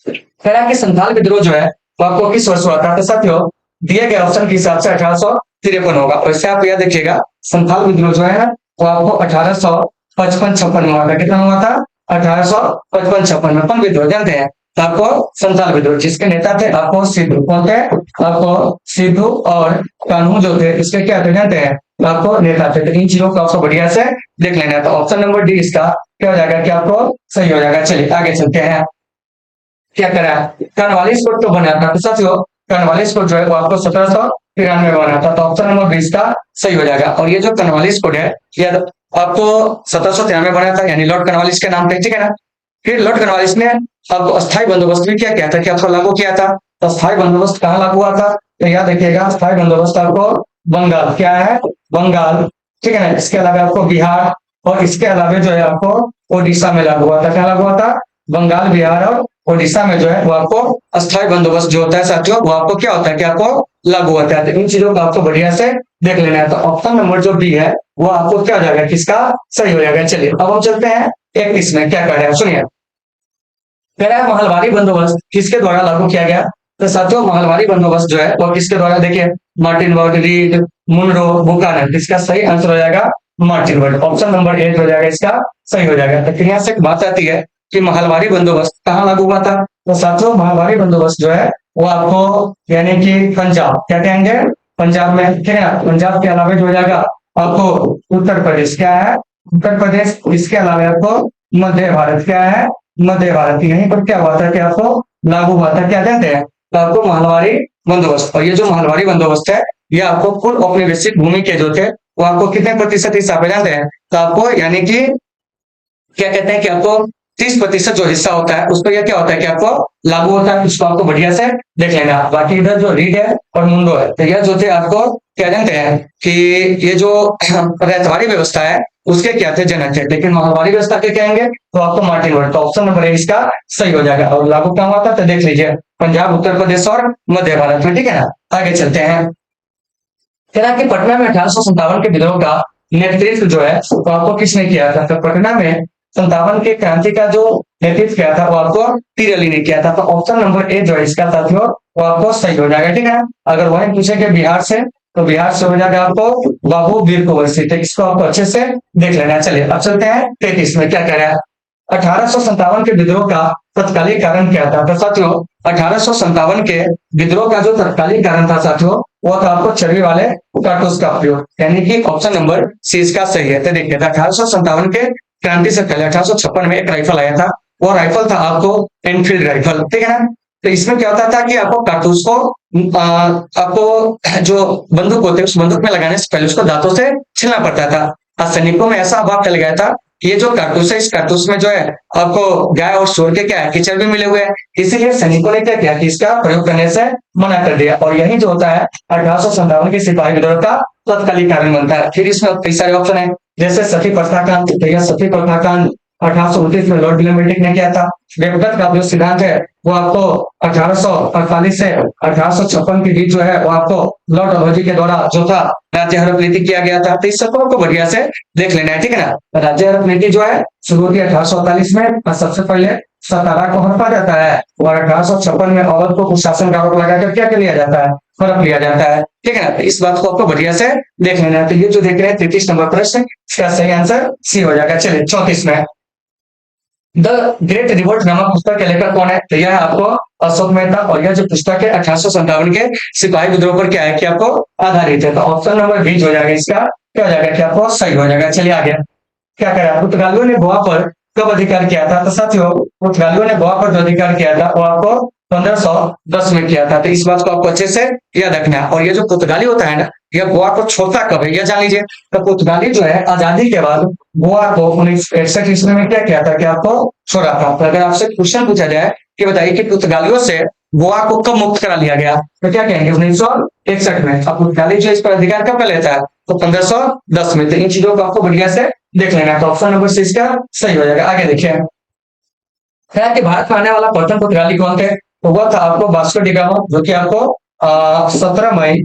कह रहा है कि संथाल विद्रोह जो है वो आपको किस वर्ष हुआ था। तो साथियों दिए गए ऑप्शन के हिसाब से 1853 होगा। और इससे आप याद देखिएगा संथाल विद्रोह जो है वो आपको 1855-56 में हुआ था। कितना हुआ था? 1855-56 में। कौन विद्रोह जानते हैं? तो आपको संथाल विद्रोह, जिसके नेता थे आपको सिद्धू। कौन थे? आपको सिद्धू और कान्हू जो थे इसके क्या थे जानते हैं? तो आपको नेता थे। तो इन चीजों को आपको बढ़िया से देख लेना है। तो ऑप्शन नंबर डी इसका क्या हो जाएगा कि आपको सही हो जाएगा। चलिए आगे चलते हैं। क्या करा? कॉर्नवालिस कोड तो बना था। तो साथियों कॉर्नवालिस कोड जो है वो आपको 1793 में बना था। तो ऑप्शन नंबर 20 का सही हो जाएगा। और ये जो कॉर्नवालिस कोड है ये आपको 1793 में बना था, यानी लॉर्ड कॉर्नवालिस के नाम पे, ठीक है ना। फिर लॉर्ड कॉर्नवालिस ने आपको अस्थायी बंदोबस्त भी क्या किया था, क्या आपको लागू किया था। तो अस्थायी बंदोबस्त कहाँ लागू हुआ था? तो याद रखिएगा अस्थायी बंदोबस्त आपको बंगाल, क्या है? बंगाल, ठीक है ना। इसके अलावा आपको बिहार और इसके अलावा जो है आपको ओडिशा में लागू हुआ था। क्या लागू हुआ था? बंगाल, बिहार और ओडिशा में जो है वो आपको अस्थायी बंदोबस्त जो होता है साथियों वो आपको क्या होता है कि आपको लागू होता है। तो इन चीजों को आपको बढ़िया से देख लेना है। तो ऑप्शन नंबर जो बी है वो आपको क्या हो जाएगा, किसका सही हो जाएगा। चलिए अब हम चलते हैं 31 में। क्या कह रहे हैं सुनिए। कह रहा है महलवारी बंदोबस्त किसके द्वारा लागू किया गया। तो साथियों महलवारी बंदोबस्त जो है वो किसके द्वारा, देखिए Martin Ward, Reid, Munro, Buchanan. इसका सही आंसर हो जाएगा मार्टिन वर्ड। ऑप्शन नंबर 8 हो जाएगा इसका सही हो जाएगा। तो फिर यहाँ से एक बात आती है कि महलवारी बंदोबस्त कहाँ लागू हुआ था। तो साथियों महलवारी बंदोबस्त जो है वो आपको यानी कि पंजाब, क्या कहेंगे, पंजाब में, ठीक है ना। पंजाब के अलावा जो हो जाएगा आपको उत्तर प्रदेश, क्या है? उत्तर प्रदेश। इसके अलावा आपको मध्य भारत, क्या है? मध्य भारत। यहीं पर क्या हुआ था कि आपको लागू हुआ था, क्या कहते हैं? तो आपको महलवारी बंदोबस्त। और ये जो महलवारी बंदोबस्त है ये आपको कुल औपनिवेशिक भूमि के जो थे वो आपको कितने प्रतिशत हिस्सा पे जानते हैं। तो आपको यानी कि क्या कहते हैं कि आपको 30% जो हिस्सा होता है उस पर यह क्या होता है कि आपको लागू होता है। उसको आपको बढ़िया से देख लेना। बाकी इधर जो रीड है और मुंडो है तो यह जो थे आपको क्या जानते हैं कि ये जो रैयतवाड़ी व्यवस्था है उसके क्या थे, जनक थे। लेकिन महलवारी व्यवस्था के कहेंगे तो आपको मार्टिन वर्ड। तो ऑप्शन नंबर ए इसका सही हो जाएगा। और लागू कहाँ हुआ था तो देख लीजिए पंजाब, उत्तर प्रदेश और मध्य भारत में, ठीक है ना। आगे चलते हैं। कह रहा कि पटना में 1857 के विद्रोह का नेतृत्व जो है तो आपको किसने किया था। तो पटना में 57 के क्रांति का जो नेतृत्व किया था वो आपको तिर अली ने किया था। तो ऑप्शन नंबर ए जो है इसका साथियों वो आपको सही हो जाएगा, ठीक है। अगर वही पूछेंगे बिहार से तो बिहार से हो जाएगा आपको बाबू वीर कुंवर सिंह। तो इसको आपको अच्छे से देख लेना है। चलिए अब चलते हैं 33 में। क्या कह रहा है? 1857 के विद्रोह का तत्कालीन कारण क्या था। तो साथियों 1857 के विद्रोह का जो तत्कालीन कारण था साथियों वो था आपको चर्बी वाले कारतूस का उपयोग, यानी कि ऑप्शन नंबर सी इसका सही है। तो देखिए 1857 के क्रांति से पहले 1856 में एक राइफल आया था। वो राइफल था आपको एनफील्ड राइफल, ठीक है ना। तो इसमें क्या होता था कि आपको कारतूस को आपको जो बंदूक होते उस बंदूक में लगाने से पहले उसको दांतों से छीलना पड़ता था। और सैनिकों में ऐसा अभाव फैल गया था कि ये जो कारतूस है इस कारतूस में जो है आपको गाय और सूअर के क्या है कि चर्बी मिले हुए हैं। इसीलिए सैनिकों ने क्या किया कि इसका प्रयोग करने से मना कर दिया। और यही जो होता है 1857 के सिपाही विद्रोह का तत्कालीन कारण बनता है। फिर इसमें कई सारे ऑप्शन है जैसे सती प्रथा कांड। तो यह सती प्रथा कांड 1829 में लॉर्ड विलियम बेंटिक ने किया था। व्यक्तिगत का जो सिद्धांत है वो आपको 1848 से 1856 के बीच जो है वो आपको लॉर्ड डलहौजी के द्वारा जो था राज्य हड़प नीति किया गया था। तो इस सबको आपको बढ़िया से देख लेना है, ठीक है ना। राज्य हड़प नीति जो है शुरू हुई 1848 में और सबसे पहले सतारा को हड़पा जाता है और 1856 में अवध को कुशासन का आरोप लगाकर क्या कर लिया जाता है, हड़प लिया जाता है, ठीक है ना। तो इस बात को आपको बढ़िया से देख लेना है। तो ये जो देख रहे हैं 33 नंबर प्रश्न, इसका सही आंसर सी हो जाएगा। चलिए 34 में द ग्रेट रिवोल्ट नामक पुस्तक के लेखक कौन है। तो यह है आपको अशोक मेहता। और यह जो पुस्तक है 1857 के सिपाही विद्रोह पर क्या है कि आपको आधारित है। तो ऑप्शन नंबर बी हो जाएगा इसका क्या हो जाएगा कि आपको सही हो जाएगा। चलिए आगे क्या करें। पुर्तगालियों ने गोवा पर कब अधिकार किया था। तो साथियों पुर्तगालियों ने गोवा पर जो अधिकार किया था वो आपको 1510 में किया था। तो इस बात को आपको अच्छे से याद रखना है। और ये जो पुर्तगाली होता है ना यह गोवा को छोड़ता कब है यह जान लीजिए। तो पुर्तगाली जो है आजादी के बाद गोवा को 1961 ईस्वी में क्या किया था कि आपको छोड़ा था। तो अगर आपसे क्वेश्चन पूछा जाए कि बताइए कि पुर्तगालियों से गोवा को कब मुक्त करा लिया गया तो क्या कहेंगे 1961 में। अब पुर्तगाली जो इस पर अधिकार कब कर लेता है तो 1510 में। तो इन चीजों को आपको बढ़िया से देख लेना। तो ऑप्शन नंबर सी इसका सही हो जाएगा। आगे देखिए, है कि भारत में आने वाला प्रथम पुर्तगाली कौन थे? तो वह था आपको वास्को डी गामा, जो कि आपको 17 मई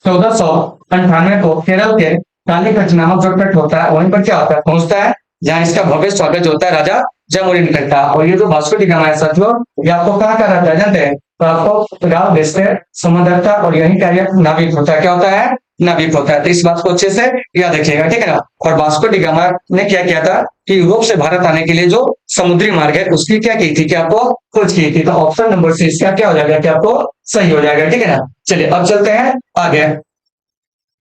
1498 को केरल के कालीकट नामक जो तट होता है वहीं पर क्या होता है, पहुंचता है, जहां इसका भव्य स्वागत जो होता है राजा जमोरिन करता है। और ये जो वास्को डी गामा है साथियों, ये आपको कहाँ का रहता है जानते हैं? तो आपको पुर्तगाल देश से संबंध था और यही का नाविक होता है। क्या होता है? नाविक होता है। तो इस बात को अच्छे से याद रखिएगा, ठीक है ना। और वास्को डी गामा ने क्या किया था कि यूरोप से भारत आने के लिए जो समुद्री मार्ग है उसकी क्या की थी, कि आपको खोज की थी। तो ऑप्शन नंबर सी इसका क्या हो जाएगा, कि आपको सही हो जाएगा, ठीक है ना। चलिए अब चलते हैं आगे।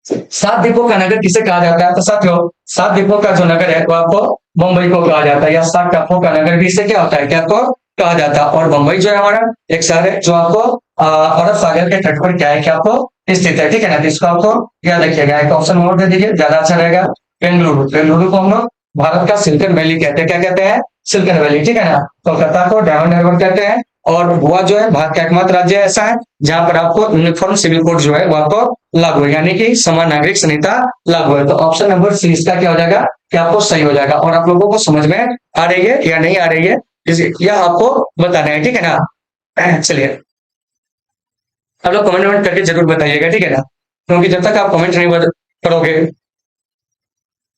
सात द्वीपों का नगर किसे कहा जाता है? तो साथियों, सात द्वीपों का जो नगर है वो आपको मुंबई को कहा जाता है, या सात टापुओं का नगर भी इसे क्या होता है, क्या आपको कहा जाता है। और मुंबई जो है हमारा एक शहर है जो आपको अरब सागर के तट पर क्या है, क्या आपको स्थित है, ठीक है ना। तो इसको आपको याद रखिएगा। एक ऑप्शन और दे दीजिए, ज्यादा अच्छा रहेगा। बेंगलुरु, बेंगलुरु को हम लोग भारत का सिलिकन वैली कहते हैं। क्या कहते हैं? सिलिकन वैली, ठीक है ना। कोलकाता को डायमंड हार्बर कहते हैं। और गोवा जो है भारत का एकमात्र राज्य ऐसा है जहां पर आपको यूनिफॉर्म सिविल कोड जो है वो आपको लागू है, यानी कि समान नागरिक संहिता लागू है। तो ऑप्शन नंबर सी इसका क्या हो जाएगा, कि आपको सही हो जाएगा। और आप लोगों को समझ में आ रही है या नहीं आ रही है, यह आपको बताना है, ठीक है ना। चलिए आप लोग कमेंट करके जरूर बताइएगा, ठीक है ना। क्योंकि जब तक आप कमेंट नहीं करोगे,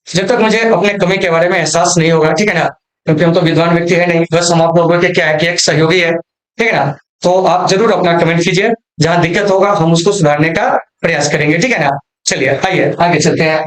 जब तक मुझे अपने कमी के बारे में एहसास नहीं होगा, ठीक है ना, क्योंकि हम तो विद्वान व्यक्ति है नहीं, बस हम आप लोगों के क्या है कि एक सहयोगी है, ठीक है ना। तो आप जरूर अपना कमेंट कीजिए, जहां दिक्कत होगा हम उसको सुधारने का प्रयास करेंगे, ठीक है ना। चलिए आइए आगे चलते हैं।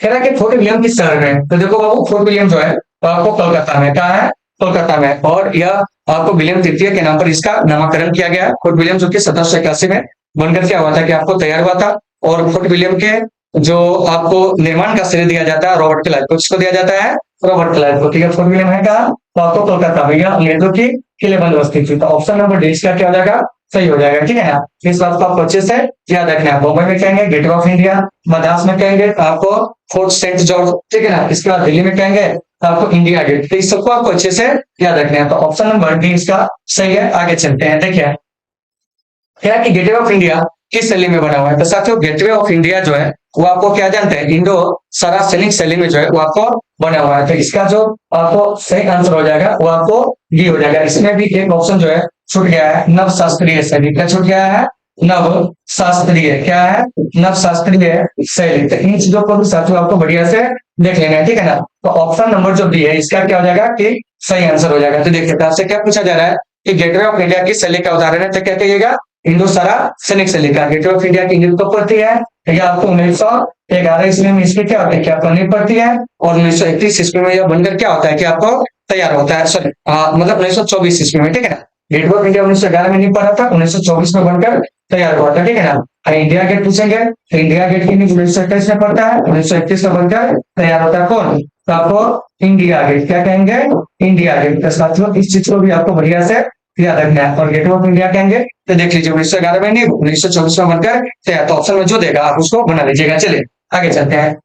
कह रहा है कि फोर्ट विलियम किस शहर में? तो देखो बाबू, फोर्ट विलियम जो है वो आपको कोलकाता में, कहा है कोलकाता में। और यह आपको विलियम तृतीय के नाम पर इसका नामकरण किया गया है। फोर्ट विलियम जो कि 1781 में बनकर क्या हुआ था, कि आपको तैयार हुआ था। और फोर्ट विलियम के जो आपको निर्माण का श्रेय दिया जाता है रॉबर्ट क्लाइव को। किसको दिया जाता है? रॉबर्ट क्लाइव को, ठीक है। फोर्ट विलियम है कहा? तो आपको कोलकाता में, यह अंग्रेजों की किलेबंद बस्ती थी। तो ऑप्शन नंबर डी इसका क्या हो जाएगा, सही हो जाएगा, ठीक है ना। इस बात को आपको अच्छे से याद रखना है। मुंबई में कहेंगे गेटवे ऑफ इंडिया, मद्रास में कहेंगे आपको फोर्ट सेंट जॉर्ज, ठीक है ना। इसके बाद दिल्ली में कहेंगे आपको इंडिया गेट। तो इस सबको आपको अच्छे से याद रखना है। तो ऑप्शन नंबर डी इसका सही है। आगे चलते हैं। देखिए क्या कि गेटवे ऑफ इंडिया किस शैली में बना हुआ है? तो साथियों गेटवे ऑफ इंडिया जो है वो आपको क्या जानते हैं, इंडो सारासेनिक शैली में जो है वो आपको बना हुआ है। तो इसका जो आपको सही आंसर हो जाएगा वो आपको डी हो जाएगा। इसमें भी एक ऑप्शन जो है छूट गया है, नव शास्त्रीय शैली। क्या छूट गया है? नव शास्त्रीय, क्या है? नव शास्त्रीय शैली। तो इन चीजों को भी साथियों आपको बढ़िया से देख लेना है, ठीक है ना। तो ऑप्शन नंबर जो बी है इसका क्या हो जाएगा, कि सही आंसर हो जाएगा। तो देखिए आपसे क्या पूछा जा रहा है कि गेटवे ऑफ इंडिया की शैली का उदाहरण है, तो क्या कहिएगा? इंडो सारासेनिक शैली का। गेटवे ऑफ इंडिया की नींव कब पड़ती है? यह आपको 1911 ईस्वी में इसकी क्या होती है, क्या नींव पड़ती है। और 1931 ईस्वी में यह बनकर क्या होता है, कि आपको तैयार होता है। सॉरी मतलब 1924 ईस्वी में, ठीक है ना। गेटवे ऑफ इंडिया 1911 में नींव पड़ा था, 1924 में बनकर तैयार हुआ था, ठीक है ना। इंडिया गेट पूछेंगे तो इंडिया गेट की नींव 1921 में पड़ता है, 1931 में बनकर तैयार होता है कौन? तो आपको इंडिया गेट, क्या कहेंगे? India Gate. साथियों इस चीज को भी आपको बढ़िया से याद रखना है। और गेटवे ऑफ इंडिया कहेंगे तो देख लीजिए 1911 में नहीं, 1924 में बनकर तैयार। तो ऑप्शन में जो देगा आप उसको बना लीजिएगा। चलिए आगे चलते हैं।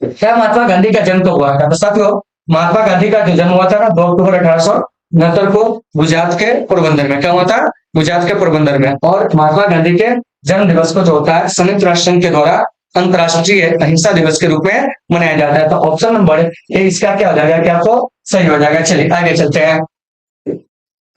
क्या महात्मा गांधी का जन्म कब हुआ था? तो साथियों महात्मा गांधी का जो जन्म हुआ था ना 2 अक्टूबर 1869 को गुजरात के पोरबंदर में। क्या हुआ था? गुजरात के पोरबंदर में। और महात्मा गांधी के जन्म दिवस को जो होता है संयुक्त राष्ट्र संघ के द्वारा अंतर्राष्ट्रीय अहिंसा दिवस के रूप में मनाया जाता है। तो ऑप्शन नंबर ए इसका क्या हो जाएगा, कि आपको सही हो जाएगा। चलिए आगे चलते हैं।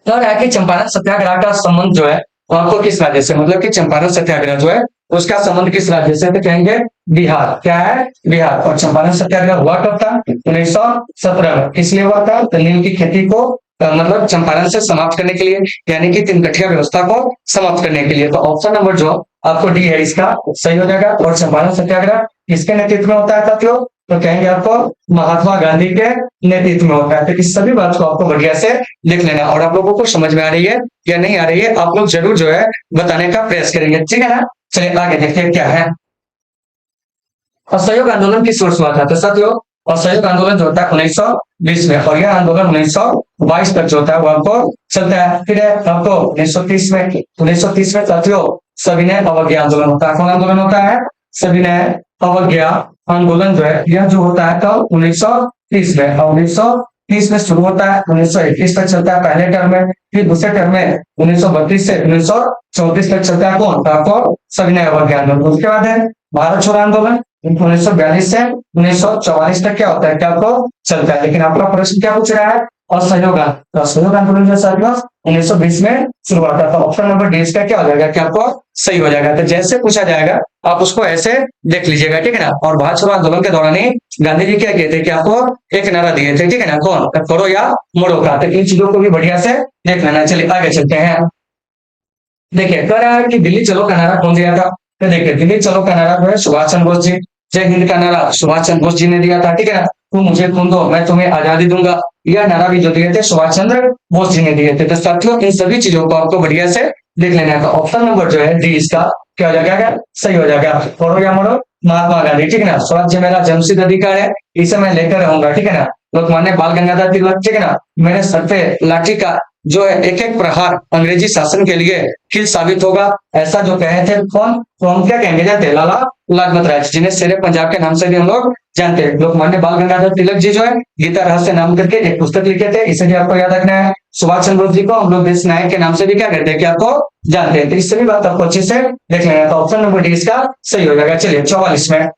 तो है कि चंपारण सत्याग्रह का संबंध जो है वो आपको किस राज्य से, मतलब कि चंपारण सत्याग्रह जो है उसका संबंध किस राज्य से? तो कहेंगे बिहार। क्या है? बिहार। और चंपारण सत्याग्रह हुआ कब था? 1917 में। इसलिए हुआ था तो नील की खेती को मतलब चंपारण से समाप्त करने के लिए, यानी कि तिनकठिया व्यवस्था को समाप्त करने के लिए। तो ऑप्शन नंबर जो आपको डी है इसका सही हो जाएगा। और चंपारण सत्याग्रह किसके नेतृत्व में होता है साथियों? तो कहेंगे आपको महात्मा गांधी के नेतृत्व में होता है। तो इस सभी बात को आपको बढ़िया से लिख लेना। और आप लोगों को समझ में आ रही है या नहीं आ रही है, आप लोग जरूर जो है बताने का प्रयास करेंगे, ठीक है ना। चलिए आगे देखते हैं क्या है। असहयोग आंदोलन किस वर्ष हुआ था? तो साथियों असहयोग आंदोलन जो होता है 1920 में। और यह आंदोलन 1922 तक जो होता है वो आपको चलता है। फिर आपको 1930 में साथियों सविनय अवज्ञा आंदोलन होता है। कौन आंदोलन होता है? सविनय अवज्ञा आंदोलन जो है यह जो होता है कब? 1930 में। और 1930 में शुरू होता है, 1921 तक चलता है पहले टर्म में। फिर दूसरे टर्म में 1932 से 1934 तक चलता है कौन? आपको सविनय अवज्ञा आंदोलन। उसके बाद है भारत छोड़ो आंदोलन, 1942 से 1944 तक क्या होता है, क्या आपको चलता है। लेकिन आपका प्रश्न क्या पूछ रहा है, असहयोग आंदोलन। तो असहयोग आंदोलन जो साथियों 1920 में शुरू हुआ था। तो ऑप्शन नंबर डी इसका क्या हो जाएगा, क्या आपको सही हो जाएगा। तो जैसे पूछा जाएगा आप उसको ऐसे देख लीजिएगा, ठीक है ना। और भारत छोड़ो आंदोलन के दौरान ही गांधी जी क्या कहते हैं कि आपको एक नारा दिए थे, ठीक है ना, कौन, करो या मरो का। तो इन चीजों को भी बढ़िया से देख लेना। चलिए आगे चलते हैं। देखिए कह रहा है कि दिल्ली चलो का नारा कौन दिया था। तो देखिए दिल्ली चलो का नारा जो है सुभाष चंद्र बोस जी। जय हिंद का नारा सुभाष चंद्र बोस जी ने दिया था, ठीक है ना। तुम मुझे खून दो मैं तुम्हें आजादी दूंगा, यह नारा भी जो दिए थे सुभाष चंद्र बोस जी ने दिए थे। तो साथियों इन सभी चीजों को आपको बढ़िया से देख लेना है। तो ऑप्शन नंबर जो है डी इसका क्या हो जाएगा, सही हो जाएगा। करो या मरो महात्मा गांधी, ठीक है ना। स्वराज्य मेरा जन्मसिद्ध अधिकार है, इसे मैं लेकर रहूंगा, ठीक है ना। लोकमान्य बाल गंगाधर तिलक, ठीक है ना, मेरे सर पे लाठी का जो है एक एक प्रहार अंग्रेजी शासन के लिए किल साबित होगा, ऐसा जो कहे थे कौन, तो हम क्या कहेंगे जानते, लाला लाजपत राय, जिन्हें शेरे पंजाब के नाम से भी हम लोग जानते हैं। लोकमान्य बाल गंगाधर तिलक जी जो है गीता रहस्य नाम करके एक पुस्तक लिखे थे, इसे भी आपको याद रखना है। सुभाष चंद्र बोस जी को हम लोग देश नायक के नाम से भी क्या कहते हैं, क्या आपको जानते हैं। तो इससे भी बात आपको अच्छे से देख लेना है। तो ऑप्शन नंबर डी इसका सही हो जाएगा। चलिए 44 में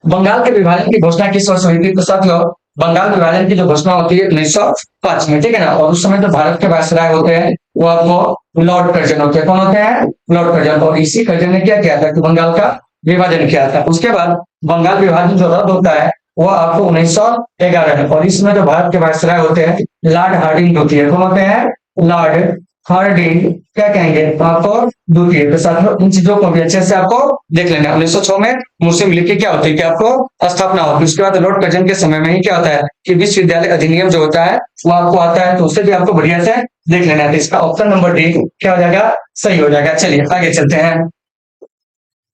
बंगाल के विभाजन की घोषणा किस वर्ष हुई थी। तो साथियों बंगाल विभाजन की जो घोषणा होती है 1905 में, ठीक है ना। और उस समय तो भारत के वायसराय होते हैं वो आपको लॉर्ड कर्जन होते हैं। कौन होते हैं, लॉर्ड कर्जन। और इसी कर्जन ने क्या किया था कि बंगाल का विभाजन किया था। उसके बाद बंगाल विभाजन जो रद्द होता है वो आपको 1911 में। और इसमें जो भारत के वायसराय होते हैं लॉर्ड हार्डिंग होती है। कौन होते हैं, लॉर्ड हार्डिंग क्या कहेंगे तो आपको द्वितीय। तो साथियों इन चीजों को भी अच्छे से आपको देख लेना है। 1906 में मुस्लिम लीग की क्या होती है कि आपको स्थापना होती है। उसके बाद लॉर्ड कर्जन के समय में ही क्या होता है कि विश्वविद्यालय अधिनियम जो होता है वो आपको आता है। तो उससे भी आपको बढ़िया से देख लेना है। तो इसका ऑप्शन नंबर डी क्या हो जाएगा, सही हो जाएगा। चलिए आगे चलते हैं।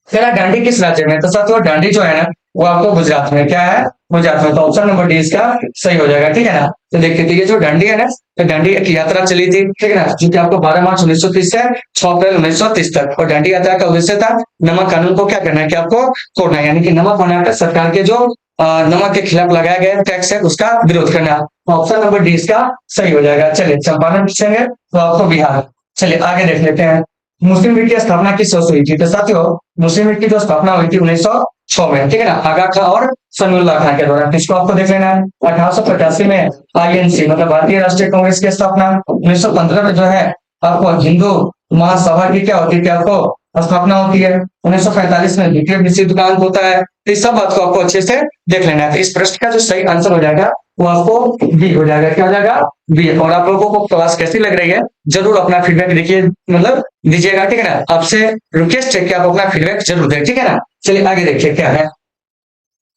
तेरा डांडी किस राज्य में। तो साथियों डांडी जो है ना वो आपको गुजरात में, क्या है, गुजरात में। तो ऑप्शन नंबर डी इसका सही हो जाएगा, ठीक है ना। तो देखिए तो ये जो डांडी है ना, तो डांडी एक यात्रा चली थी, ठीक है ना, जो कि आपको 12 मार्च 1930 से 6 अप्रैल 1930 तक। और डांडी यात्रा का उद्देश्य था नमक कानून को क्या करना है कि आपको तोड़ना है, यानी कि नमक बनाकर सरकार के जो नमक के खिलाफ लगाया गया टैक्स है उसका विरोध करना। तो ऑप्शन नंबर डी इसका सही हो जाएगा। चलिए चंपारण पूछेंगे तो आपको बिहार। चलिए आगे देख लेते हैं। मुस्लिम लीग की स्थापना किस वर्ष हुई थी। तो साथियों मुस्लिम लीग की जो स्थापना हुई थी 1906 में, ठीक है ना, आगा खां और समीउल्लाह खां के द्वारा। इसको आपको देख लेना है। 1885 में आईएनसी मतलब भारतीय राष्ट्रीय कांग्रेस की स्थापना। 1915 में जो है आपको हिंदू महासभा की क्या होती है कि आपको स्थापना होती है। 1945 में द्वितीय विश्व युद्ध का अंत होता है। तो इस सब बात को आपको अच्छे से देख लेना है। तो इस प्रश्न का जो सही आंसर हो जाएगा वो आपको बी हो जाएगा। क्या हो जाएगा, बी। और आप लोगों को क्लास कैसी लग रही है जरूर अपना फीडबैक देखिए, मतलब दीजिएगा, ठीक है ना। आपसे रिक्वेस्ट है कि आप अपना फीडबैक जरूर दें, ठीक है ना। चलिए आगे देखिए क्या है।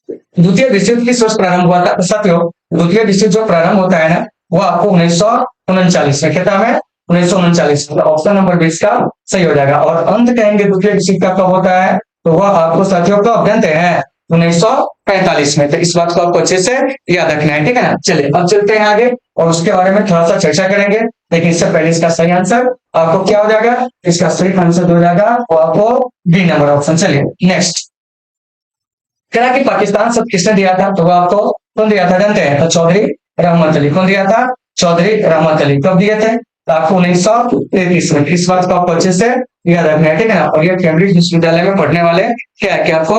द्वितीय विश्व युद्ध किस वर्ष प्रारंभ हुआ था। साथियों द्वितीय विश्व युद्ध जो प्रारंभ होता है ना वो आपको 1939 में, कहता है 1939। ऑप्शन नंबर 20 का सही हो जाएगा। और अंत कहेंगे द्वितीय विश्व युद्ध का कब होता है तो वह आपको साथियों कब जानते हैं, 1945 में। तो इस बात को आपको अच्छे से याद रखना है, ठीक है ना। चलिए अब चलते हैं आगे और उसके बारे में थोड़ा सा चर्चा करेंगे। लेकिन इससे पहले इसका सही आंसर आपको क्या हो जाएगा, इसका सही आंसर हो जाएगा वो आपको बी नंबर ऑप्शन। चलिए नेक्स्ट। कह कि पाकिस्तान सब किसने दिया था तो वो आपको कौन दिया था जानते हैं, तो चौधरी रहमत अली। कौन दिया था, चौधरी रहमत अली। कब दिए थे तो आपको 1933 में। इस बात को आपको अच्छे से याद रखना है, ठीक है ना। और ये कैम्ब्रिज विश्वविद्यालय में पढ़ने वाले क्या है कि आपको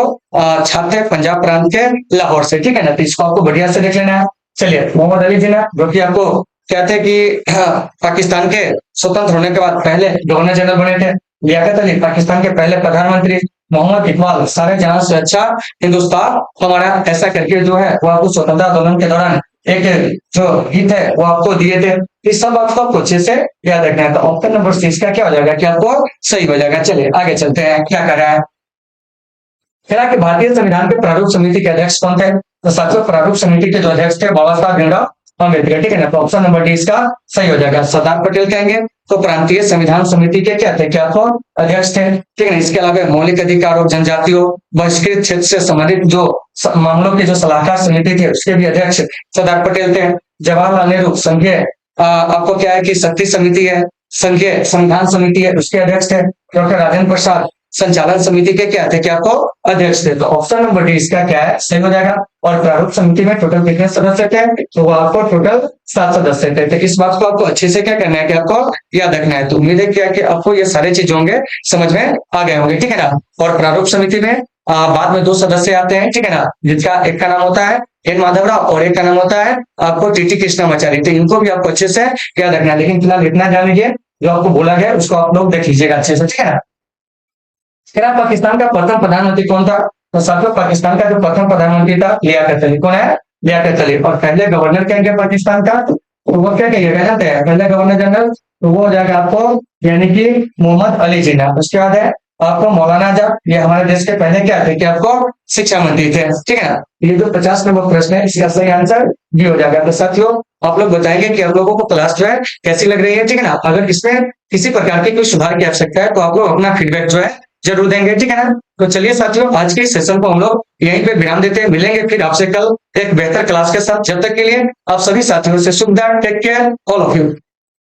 छात्र पंजाब प्रांत के लाहौर से, ठीक है ना। तो इसको आपको बढ़िया से देख लेना है। चलिए मोहम्मद अली जिन्ना जो कि आपको कहते हैं कि पाकिस्तान के स्वतंत्र होने के बाद पहले गवर्नर जनरल बने थे। लियाकत अली पाकिस्तान के पहले प्रधानमंत्री। मोहम्मद इकबाल सारे जहां से अच्छा हिंदुस्तान हमारा, ऐसा करके जो है वो आपको स्वतंत्रता आंदोलन के दौरान एक जो गीत है वो आपको दिए थे। इस सब बात को आपको अच्छे से याद रखना है। तो ऑप्शन नंबर 6 का क्या हो जाएगा कि आपको सही हो जाएगा। चलिए आगे चलते हैं क्या कर रहा है। कह रहा कि भारतीय संविधान के प्रारूप समिति के अध्यक्ष कौन थे। तो साथियों प्रारूप समिति के जो अध्यक्ष थे बाबा साहब भीमराव अम्बेडकर, ठीक है ना। तो ऑप्शन नंबर डी इसका सही हो जाएगा। सरदार पटेल कहेंगे तो प्रांतीय संविधान समिति के क्या थे, क्या आपको अध्यक्ष थे, ठीक है। इसके अलावा मौलिक अधिकार और जनजातियों बहिष्कृत क्षेत्र से संबंधित जो मामलों की जो सलाहकार समिति थी उसके भी अध्यक्ष सरदार पटेल थे। जवाहरलाल नेहरू संघीय आपको क्या है कि शक्ति समिति है, संघीय संविधान समिति है, उसके अध्यक्ष थे। डॉक्टर राजेंद्र प्रसाद संचालन समिति के क्या थे, क्या आपको अध्यक्ष थे। तो ऑप्शन नंबर डी इसका क्या है, सही हो जाएगा। और प्रारूप समिति में टोटल कितने सदस्य थे, तो वो आपको टोटल 7 सदस्य थे। तो इस बात को आपको अच्छे से क्या करना है कि आपको याद रखना है। तो उम्मीद है क्या कि आपको ये सारे चीज होंगे समझ में आ गए होंगे, ठीक है ना। और प्रारूप समिति में बाद में 2 सदस्य आते हैं, ठीक है ना, जिसका एक का नाम होता है एन माधव राव और एक का नाम होता है आपको टीटी कृष्णामाचारी। तो इनको भी आपको अच्छे से याद रखना है, लेकिन फिलहाल इतना जान लीजिए जो आपको बोला गया उसको आप लोग देख लीजिएगा अच्छे से, ठीक है ना। फिर पाकिस्तान का प्रथम प्रधानमंत्री कौन था? तो साथियों पाकिस्तान का जो प्रथम प्रधानमंत्री था लियाकत अली। कौन है? लियाकत अली। और पहले गवर्नर क्या है पाकिस्तान का? तो वो क्या कहिएगा जानते हैं? पहले गवर्नर जनरल तो वो हो जाएगा आपको यानी कि मोहम्मद अली जिन्ना। उसके बाद है आपको मौलाना आजाद, ये हमारे देश के पहले क्या थे कि आपको शिक्षा मंत्री थे, ठीक है ना। ये जो 50 नंबर प्रश्न है इसका सही आंसर भी हो जाएगा। तो साथियों आप लोग बताएंगे कि आप लोगों को क्लास जो है कैसी लग रही है, ठीक है ना। अगर इसमें किसी प्रकार की कोई सुधार की आवश्यकता है तो आप लोग अपना फीडबैक जो है जरूर देंगे, ठीक है ना। तो चलिए साथियों आज के सेशन को हम लोग यहीं पे विराम देते हैं, मिलेंगे फिर आपसे कल एक बेहतर क्लास के साथ। जब तक के लिए आप सभी साथियों से शुभ दिन, take care all of you.